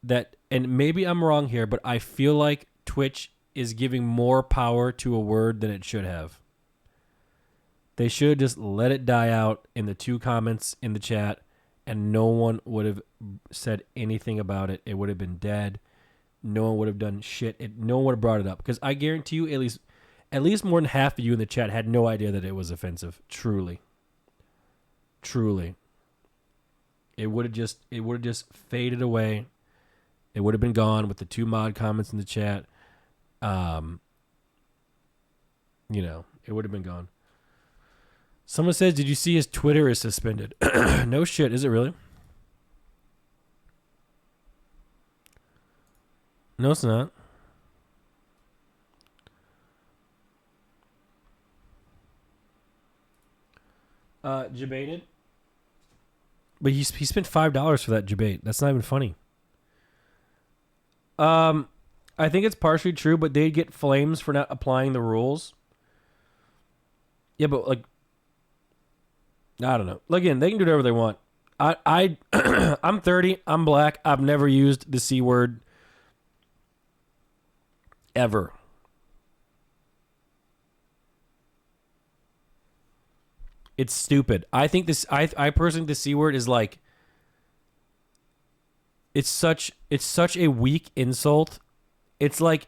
that, and maybe I'm wrong here, but I feel like Twitch is giving more power to a word than it should have. They should just let it die out in the 2 comments in the chat, and no one would have said anything about it. It would have been dead. No one would have done shit. No one would have brought it up, because I guarantee you at least more than half of you in the chat had no idea that it was offensive. Truly. It would have just faded away. It would have been gone with the 2 mod comments in the chat. You know, it would have been gone. Someone says, did you see his Twitter is suspended? No shit. Is it really? No, it's not. Debated. But he spent $5 for that debate. That's not even funny. I think it's partially true, but they'd get flames for not applying the rules. Yeah, but like, I don't know. Again, they can do whatever they want. I'm 30. I'm black. I've never used the C word ever. It's stupid. I think this. I personally think the C word is like. It's such a weak insult. It's like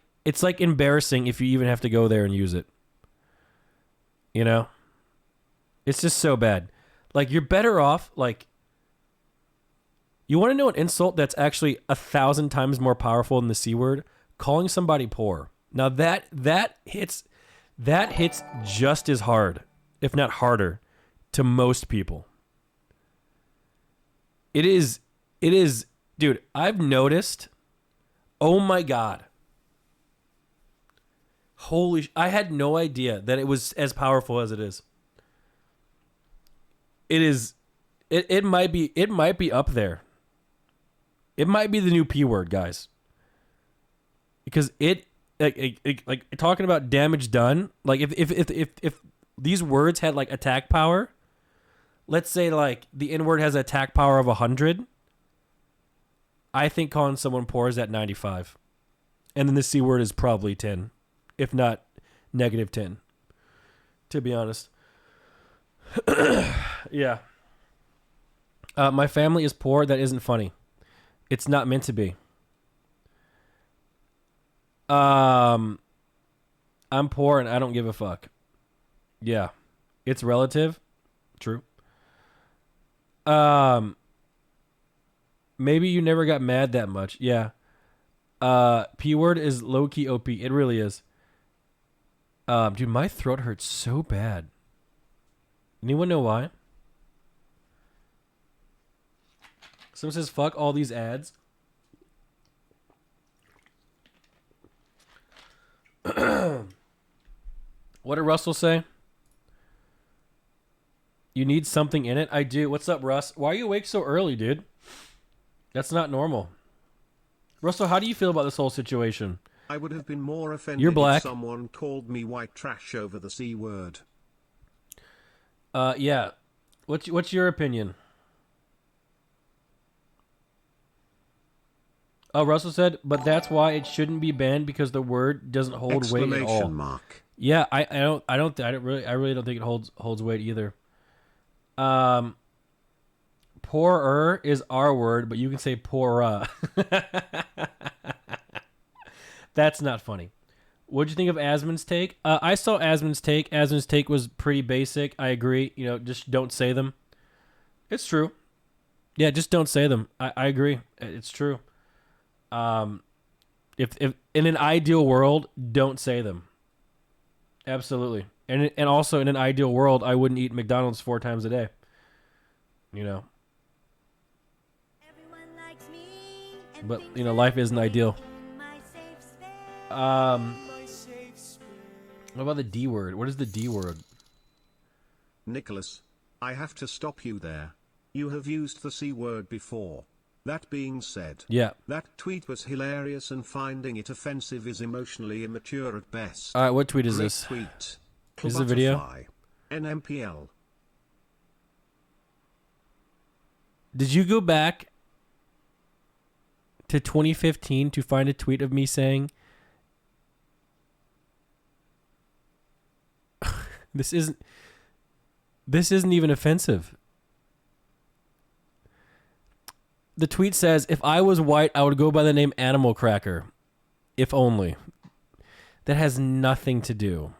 embarrassing if you even have to go there and use it. You know? It's just so bad. Like, you're better off, like, you want to know an insult that's actually 1,000 times more powerful than the C word? Calling somebody poor. Now that hits just as hard, if not harder, to most people. It is, dude, I've noticed, oh my God. I had no idea that it was as powerful as it is. It might be up there. It might be the new P word, guys. Because like talking about damage done, like if these words had like attack power, let's say like the N word has an attack power of 100, I think calling someone poor is at 95. And then the C word is probably 10, if not negative 10, to be honest. Yeah. My family is poor. That isn't funny. It's not meant to be. I'm poor and I don't give a fuck. Yeah. It's relative. True. Maybe you never got mad that much. Yeah. P word is low key OP. It really is. Dude, my throat hurts so bad. Anyone know why? Someone says, fuck all these ads. What did Russell say? You need something in it? I do. What's up, Russ? Why are you awake so early, dude? That's not normal. Russell, how do you feel about this whole situation? I would have been more offended You're black. if someone called me white trash over the C word. Yeah. What's your opinion? Oh, Russell said, but that's why it shouldn't be banned because the word doesn't hold weight at all. Exclamation mark. Yeah, I really don't think it holds weight either. Poorer is our word, but you can say poorer. That's not funny. What'd you think of Asmon's take? I saw Asmon's take. Asmon's take was pretty basic. I agree. You know, just don't say them. It's true. Yeah, just don't say them. I agree. It's true. If in an ideal world, don't say them. Absolutely. And also in an ideal world, I wouldn't eat McDonald's 4 times a day. You know. Everyone likes me and But, thinks you know, life isn't I'm ideal. in my safe space. What about the D word? What is the D word? Nicholas, I have to stop you there. You have used the C word before. That being said, Yeah. that tweet was hilarious and finding it offensive is emotionally immature at best. All right, what tweet is Great this? tweet. This is a video? Butterfly. NMPL. Did you go back to 2015 to find a tweet of me saying this isn't even offensive? The tweet says, if I was white, I would go by the name Animal Cracker. If only. That has nothing to do.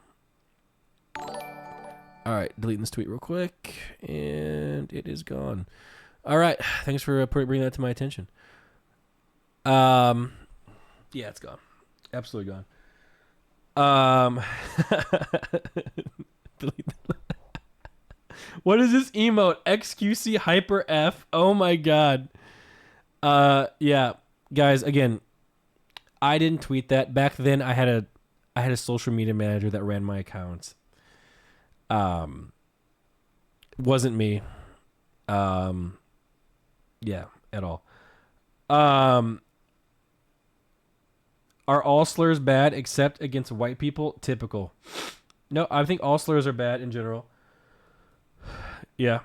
All right, deleting this tweet real quick, and it is gone. All right, thanks for bringing that to my attention. Yeah, it's gone. Absolutely gone. Delete that. What is this emote? XQC Hyper F. Oh my god. Yeah, guys. Again, I didn't tweet that. Back then, I had a social media manager that ran my accounts. Wasn't me. Yeah, at all. Are all slurs bad except against white people? Typical. No, I think all slurs are bad in general. Yeah.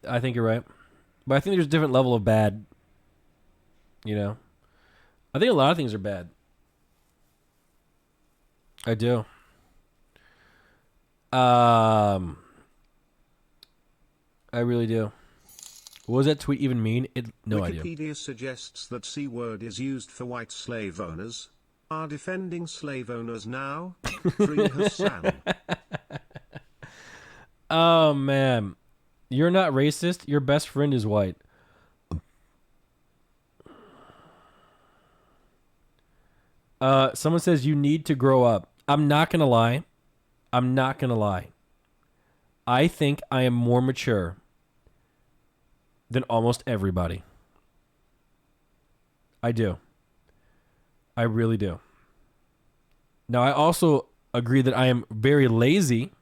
I think you're right. But I think there's a different level of bad. You know? I think a lot of things are bad. I do. I really do. What does that tweet even mean? No idea. Wikipedia suggests that C word is used for white slave owners. Are defending slave owners now? Free Hasan. Oh, man. You're not racist. Your best friend is white. Someone says you need to grow up. I'm not going to lie. I think I am more mature than almost everybody. I do. I really do. Now, I also agree that I am very lazy.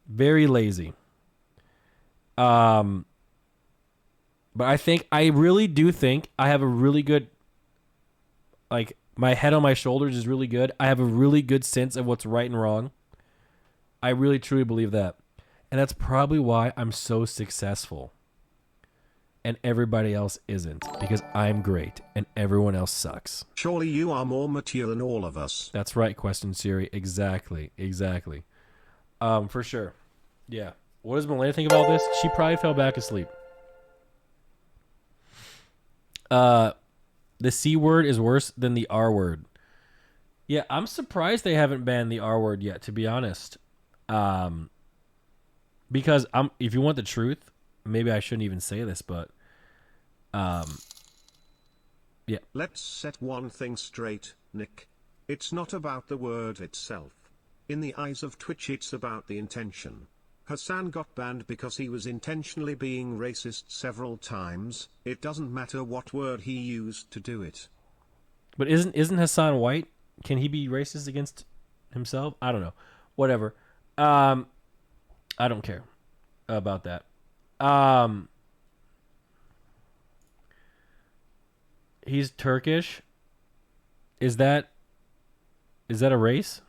Very lazy. But I really do think I have a really good, like, my head on my shoulders is really good. I have a really good sense of what's right and wrong. I really truly believe that. And that's probably why I'm so successful. And everybody else isn't. Because I'm great and everyone else sucks. Surely you are more mature than all of us. That's right, Question Siri. Exactly. For sure. Yeah. What does Melania think of all this? She probably fell back asleep. The C word is worse than the R word. Yeah, I'm surprised they haven't banned the R word yet, to be honest. Because if you want the truth, maybe I shouldn't even say this, but yeah. Let's set one thing straight, Nick. It's not about the word itself. In the eyes of Twitch, it's about the intention. Hasan got banned because he was intentionally being racist several times. It doesn't matter what word he used to do it. But isn't Hasan white? Can he be racist against himself? I don't know. Whatever. I don't care about that. He's Turkish. Is that a race?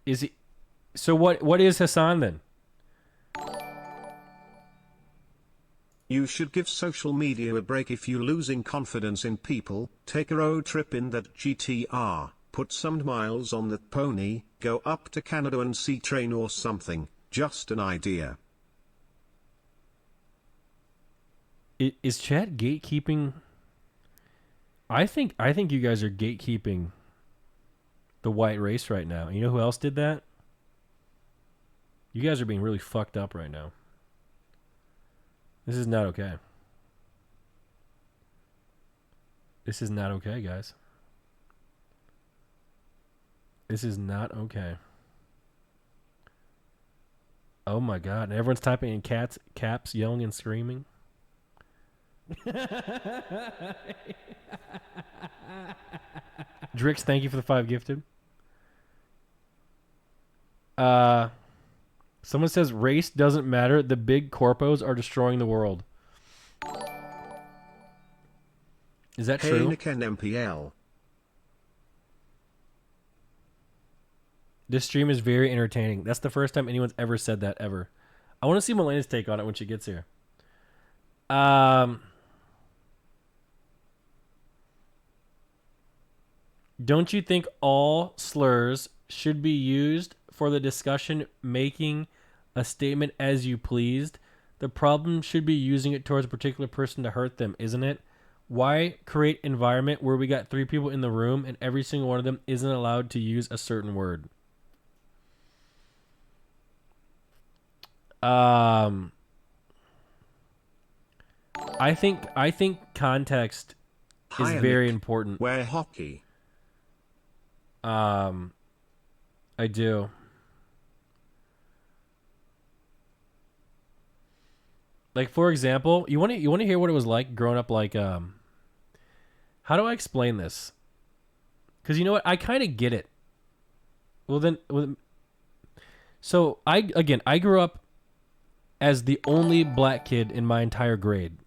Is he? So what is Hasan then? You should give social media a break if you're losing confidence in people. Take a road trip in that GTR, put some miles on that pony, go up to Canada and see train or something. Just an idea. Is chat gatekeeping? I think you guys are gatekeeping the white race right now. You know who else did that? You guys are being really fucked up right now. This is not okay. This is not okay, guys. This is not okay. Oh my god. And everyone's typing in caps, yelling and screaming. Drix, thank you for the 5 gifted. Someone says race doesn't matter. The big corpos are destroying the world. Is that Hey, true? Nick and MPL. This stream is very entertaining. That's the first time anyone's ever said that ever. I want to see Melena's take on it when she gets here. Don't you think all slurs should be used for the discussion, making a statement as you pleased? The problem should be using it towards a particular person to hurt them, isn't it? Why create environment where we got 3 people in the room and every single one of them isn't allowed to use a certain word? I think context is Hi, very Nick. important. Wear hockey. I do. Like, for example, you want to hear what it was like growing up, like, how do I explain this? Because you know what? I kind of get it. So I grew up as the only black kid in my entire grade.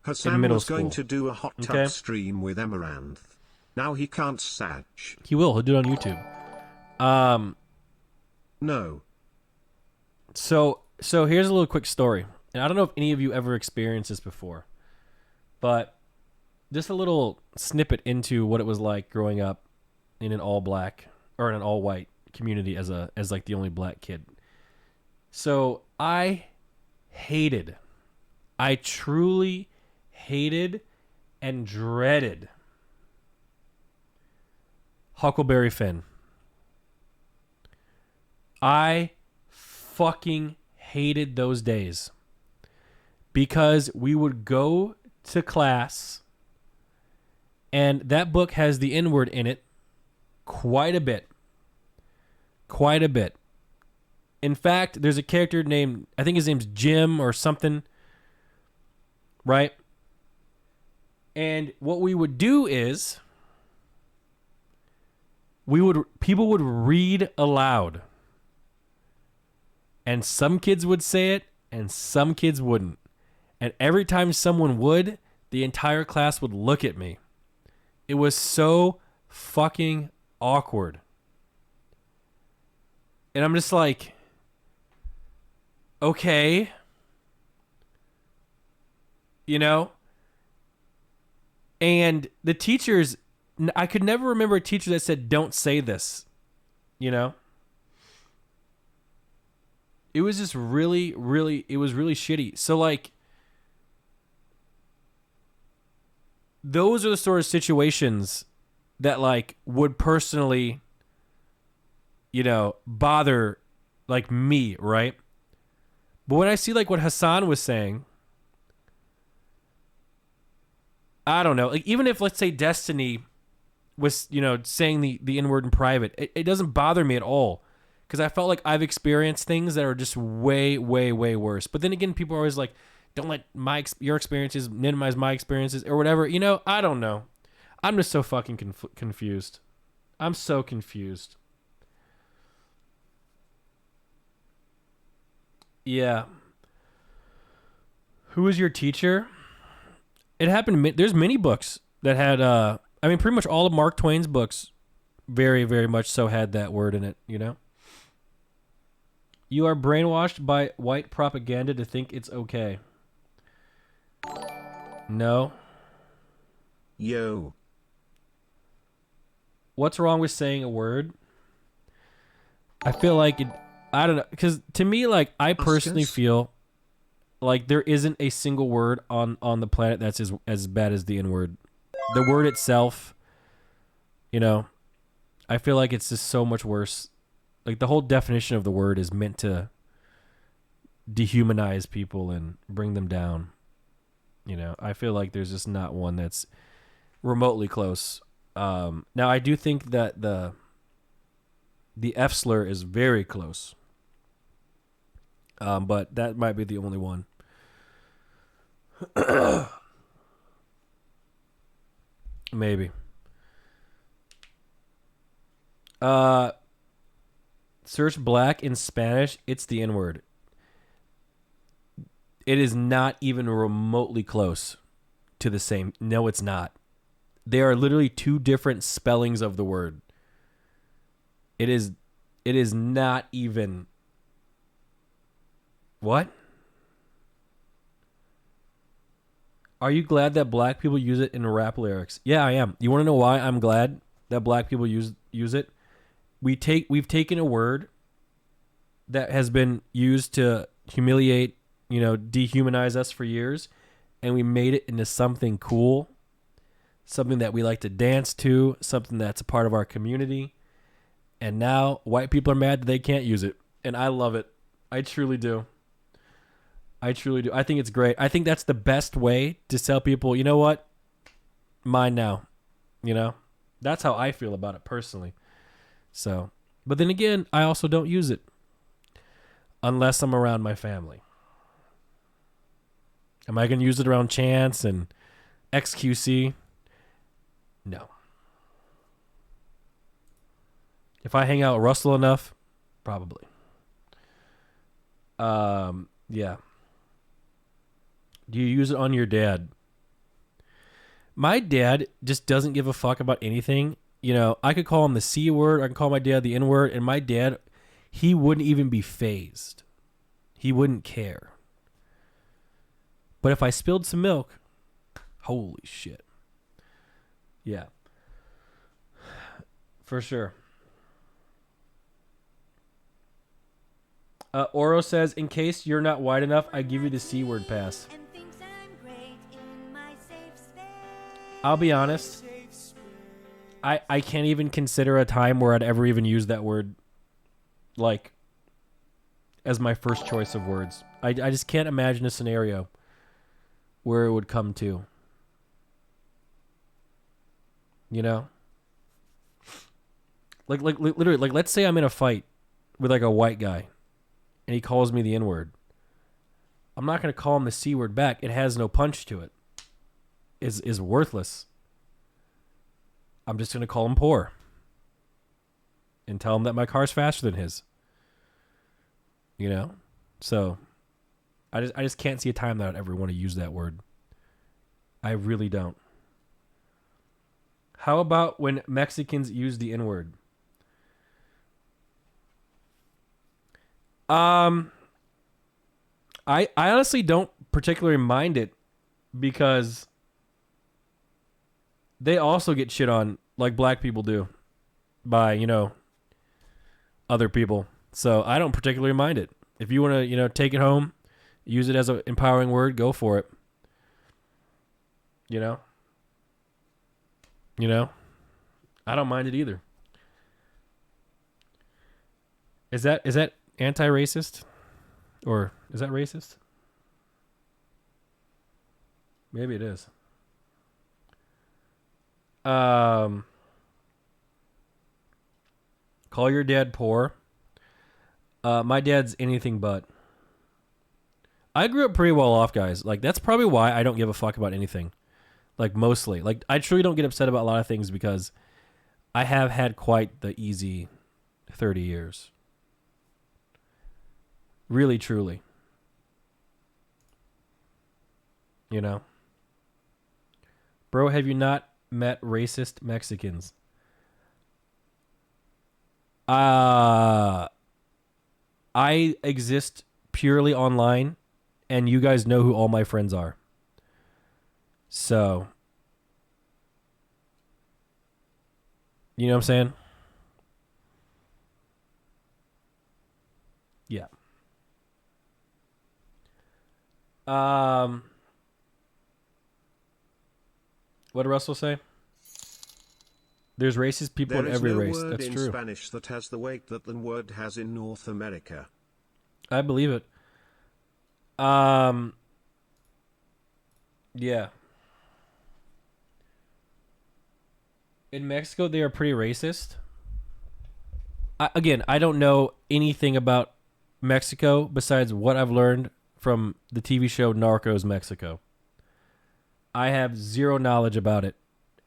Hasan middle was going school. to do a hot tub Okay. stream with Amaranth. Now he can't satch. He will. He'll do it on YouTube. No. So here's a little quick story. And I don't know if any of you ever experienced this before, but just a little snippet into what it was like growing up in an all black or in an all white community as like the only black kid. So I truly hated and dreaded Huckleberry Finn. I fucking hated those days because we would go to class and that book has the N-word in it quite a bit. Quite a bit. In fact, there's a character named, I think his name's Jim or something, right? And what we would do is people would read aloud. And some kids would say it and some kids wouldn't. And every time someone would, the entire class would look at me. It was so fucking awkward. And I'm just like, okay. You know? And the teachers, I could never remember a teacher that said, don't say this. You know? It was just really, really, it was really shitty. So, like, those are the sort of situations that, like, would personally, you know, bother, like, me, right? But when I see, like, what Hasan was saying, I don't know. Like, even if, let's say, Destiny was, saying the N-word in private, it doesn't bother me at all. Because I felt like I've experienced things that are just way, way, way worse. But then again, people are always like, don't let your experiences minimize my experiences or whatever. I don't know. I'm just so fucking confused. I'm so confused. Yeah. Who was your teacher? It happened. There's many books that had, pretty much all of Mark Twain's books very, very much so had that word in it, You are brainwashed by white propaganda to think it's okay. No. Yo. What's wrong with saying a word? I feel like I don't know, because to me, like, I personally feel like there isn't a single word on the planet that's as bad as the N-word. The word itself, I feel like it's just so much worse. Like, the whole definition of the word is meant to dehumanize people and bring them down. I feel like there's just not one that's remotely close. Now, I do think that the F slur is very close. But that might be the only one. Maybe. Search black in Spanish. It's the N-word. It is not even remotely close to the same. No, it's not. There are literally two different spellings of the word. It is not even. What? Are you glad that black people use it in rap lyrics? Yeah, I am. You want to know why I'm glad that black people use it? We've taken a word that has been used to humiliate, dehumanize us for years, and we made it into something cool, something that we like to dance to, something that's a part of our community. And now white people are mad that they can't use it, and I love it. I truly do. I think it's great. I think that's the best way to tell people, you know what? Mine now. That's how I feel about it personally. So, but then again, I also don't use it unless I'm around my family. Am I going to use it around Chance and XQC? No. If I hang out with Russell enough, probably. Yeah. Do you use it on your dad? My dad just doesn't give a fuck about anything. I could call him the C word. I can call my dad the N word. And my dad, he wouldn't even be fazed. He wouldn't care. But if I spilled some milk, holy shit. Yeah. For sure. Oro says, in case you're not wide enough, I give you the C word pass. I'll be honest. I can't even consider a time where I'd ever even use that word, like, as my first choice of words. I just can't imagine a scenario where it would come to. Like literally, like, let's say I'm in a fight with, like, a white guy, and he calls me the N-word. I'm not going to call him the C word back. It has no punch to it. Is worthless. I'm just going to call him poor and tell him that my car's faster than his. So I just can't see a time that I'd ever want to use that word. I really don't. How about when Mexicans use the N-word? I honestly don't particularly mind it because they also get shit on like black people do by, other people. So I don't particularly mind it. If you want to, take it home, use it as an empowering word, go for it. I don't mind it either. Is that anti-racist? Or is that racist? Maybe it is. Call your dad poor. My dad's anything but. I grew up pretty well off, guys. Like, that's probably why I don't give a fuck about anything. Like, mostly. Like, I truly don't get upset about a lot of things because I have had quite the easy 30 years. Really, truly. You know? Bro, have you not met racist Mexicans? I exist purely online, and you guys know who all my friends are. So, you know what I'm saying? Yeah. What did Russell say? There's racist people There in is every no race. word That's in true. Spanish that has the weight that the word has in North America. I believe it. Yeah. In Mexico, they are pretty racist. Again, I don't know anything about Mexico besides what I've learned from the TV show Narcos Mexico. I have zero knowledge about it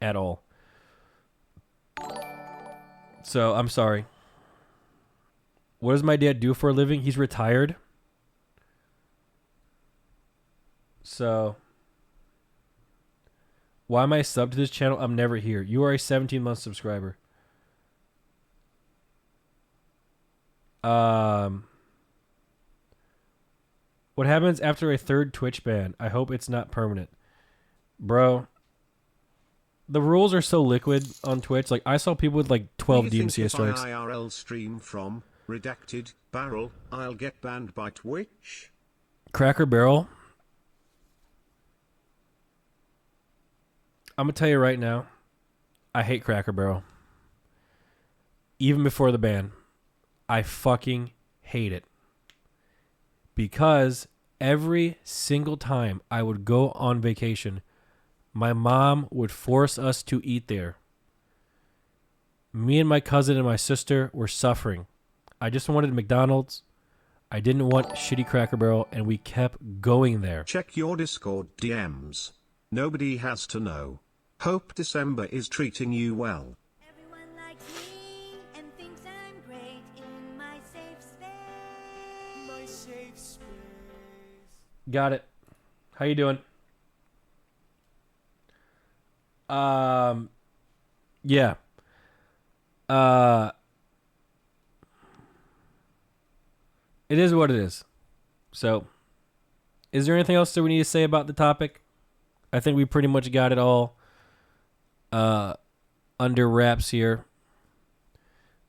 at all. So, I'm sorry. What does my dad do for a living? He's retired. So, why am I subbed to this channel? I'm never here. You are a 17-month subscriber. What happens after a third Twitch ban? I hope it's not permanent. Bro, the rules are so liquid on Twitch. Like, I saw people with like 12 Do you think DMCA if strikes. I IRL stream from redacted barrel, I'll get banned by Twitch? Cracker Barrel. I'm going to tell you right now, I hate Cracker Barrel. Even before the ban, I fucking hate it. Because every single time I would go on vacation, my mom would force us to eat there. Me and my cousin and my sister were suffering. I just wanted McDonald's. I didn't want shitty Cracker Barrel, and we kept going there. Check your Discord DMs. Nobody has to know. Hope December is treating you well. Everyone likes me and thinks I'm great in my safe space. My safe space. Got it. How you doing? Yeah. It is what it is. So, is there anything else that we need to say about the topic? I think we pretty much got it all under wraps here.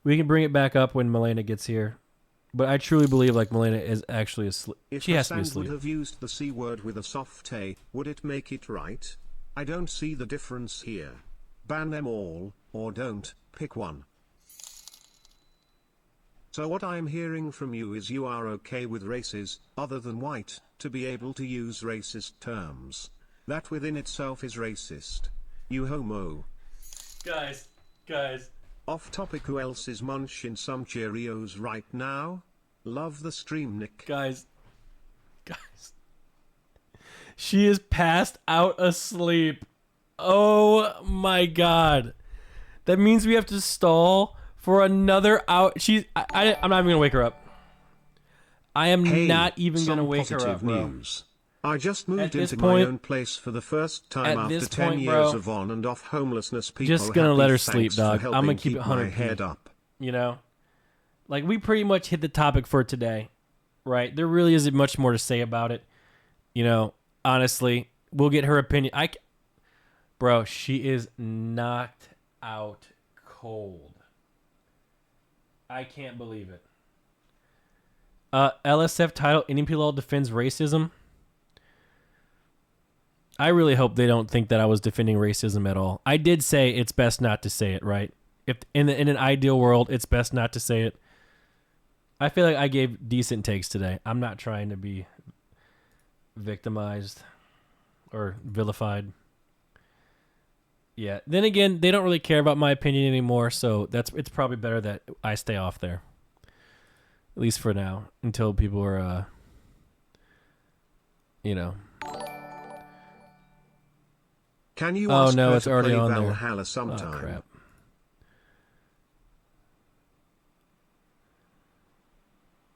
We can bring it back up when Milena gets here. But I truly believe like Milena is actually asleep. If She has to be Hasan would asleep. have used the C word with a soft A, would it make it right? I don't see the difference here. Ban them all, or don't, pick one. So what I'm hearing from you is you are okay with races, other than white, to be able to use racist terms. That within itself is racist. You homo. Guys. Off topic, who else is munching some Cheerios right now? Love the stream, Nick. Guys. She is passed out asleep. Oh my god. That means we have to stall for another hour. I'm not even gonna wake her up. I am Hey, not even gonna some wake her positive up, bro. news. I just moved this into point- my own place for the first time at after this 10 point, years bro, of on and off homelessness. People just gonna happy, let her sleep, thanks for dog. I'm gonna helping keep it my 100p. head up. You know? Like, we pretty much hit the topic for today, right? There really isn't much more to say about it. You know, honestly, we'll get her opinion. Bro, she is knocked out cold. I can't believe it. LSF title, NPLL defends racism. I really hope they don't think that I was defending racism at all. I did say it's best not to say it, right? If in an ideal world, it's best not to say it. I feel like I gave decent takes today. I'm not trying to be victimized or vilified. Yeah. Then again, they don't really care about my opinion anymore, so it's probably better that I stay off there. At least for now, until people are, you know. Can you Oh ask no, her it's to already play on there. Valhalla Oh sometime? crap.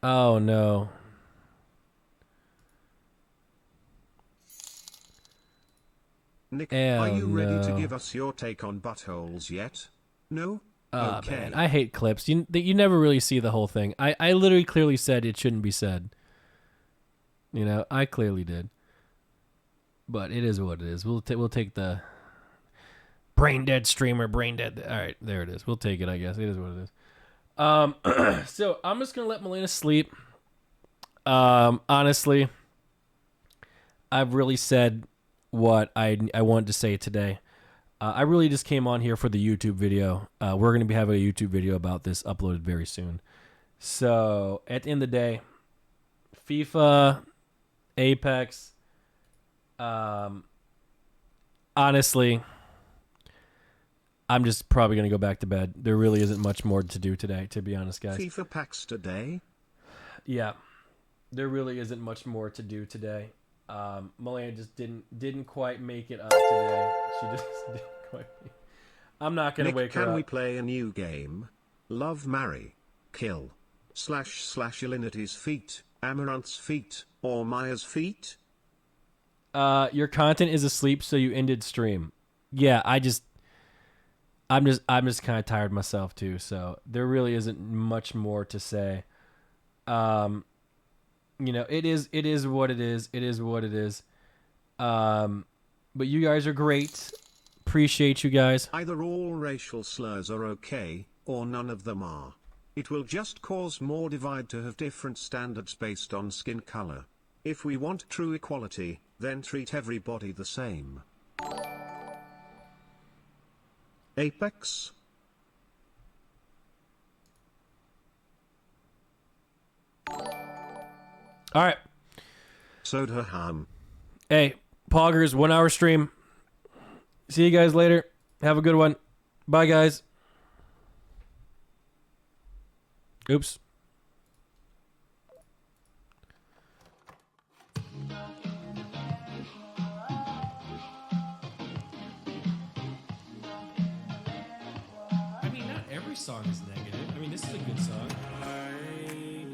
Oh no. Nick, Oh, are you ready to no. give us your take on buttholes yet? No? Oh Okay. man, I hate clips. You never really see the whole thing. I literally clearly said it shouldn't be said. You know, I clearly did. But it is what it is. We'll take the brain dead streamer, brain dead. All right, there it is. We'll take it, I guess. It is what it is. So I'm just gonna let Melina sleep. Honestly, I've really said what I wanted to say today. I really just came on here for the YouTube video. We're gonna be having a YouTube video about this uploaded very soon. So at the end of the day, FIFA, Apex. Honestly, I'm just probably going to go back to bed. There really isn't much more to do today, to be honest, guys. FIFA packs today? Yeah, there really isn't much more to do today. Melania just didn't quite make it up today. She just didn't quite. I'm not going to wake her up. Can we play a new game? Love, marry, kill. / Illinity's feet, Amaranth's feet, or Maya's feet? Your content is asleep, so you ended stream. Yeah, I'm just kind of tired myself too. So there really isn't much more to say. You know, it is what it is. It is what it is. But you guys are great. Appreciate you guys. Either all racial slurs are okay, or none of them are. It will just cause more divide to have different standards based on skin color. If we want true equality, then treat everybody the same. Apex? All right. Soda ham. Hey, Poggers, 1 hour stream. See you guys later. Have a good one. Bye, guys. Oops. I mean, not every song is negative. I mean, this is a good song. I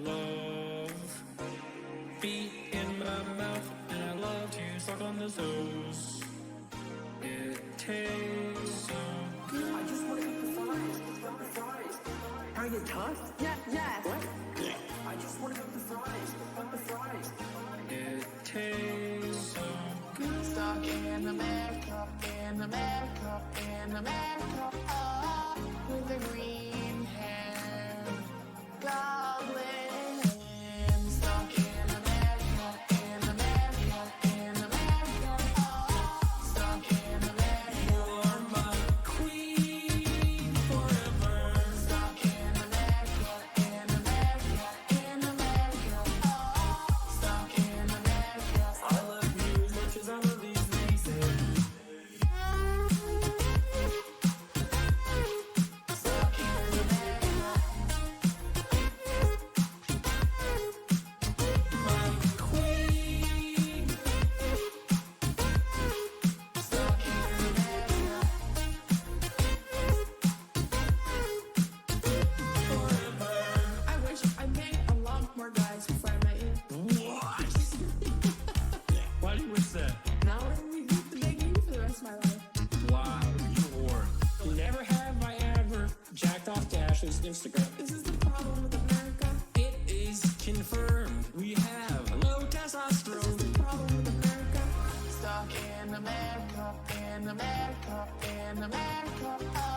love feet in my mouth, and I love to suck on the toes. It tastes so good. I just want to eat the fries. Stop the fries. Can I get tossed? Yeah. What? Yeah. I just want to eat the fries. Stop the fries. It tastes so good. Stuck in America, oh, with a green hair, goblin. Stuck in America, oh, stuck in America. You're my queen forever. Stuck in America, oh, stuck in America. I love you as much as I love these races. Stuck in America. My queen. Stuck in America. I wish I met a lot more guys before I met you. Why do you wish that? Now let me get the big you for the rest of my life. Wow, you whore. Never have I ever jacked off to Ashley's Instagram. This is the problem with America. It is confirmed we have low This is testosterone. the problem with America. Stuck in America, oh,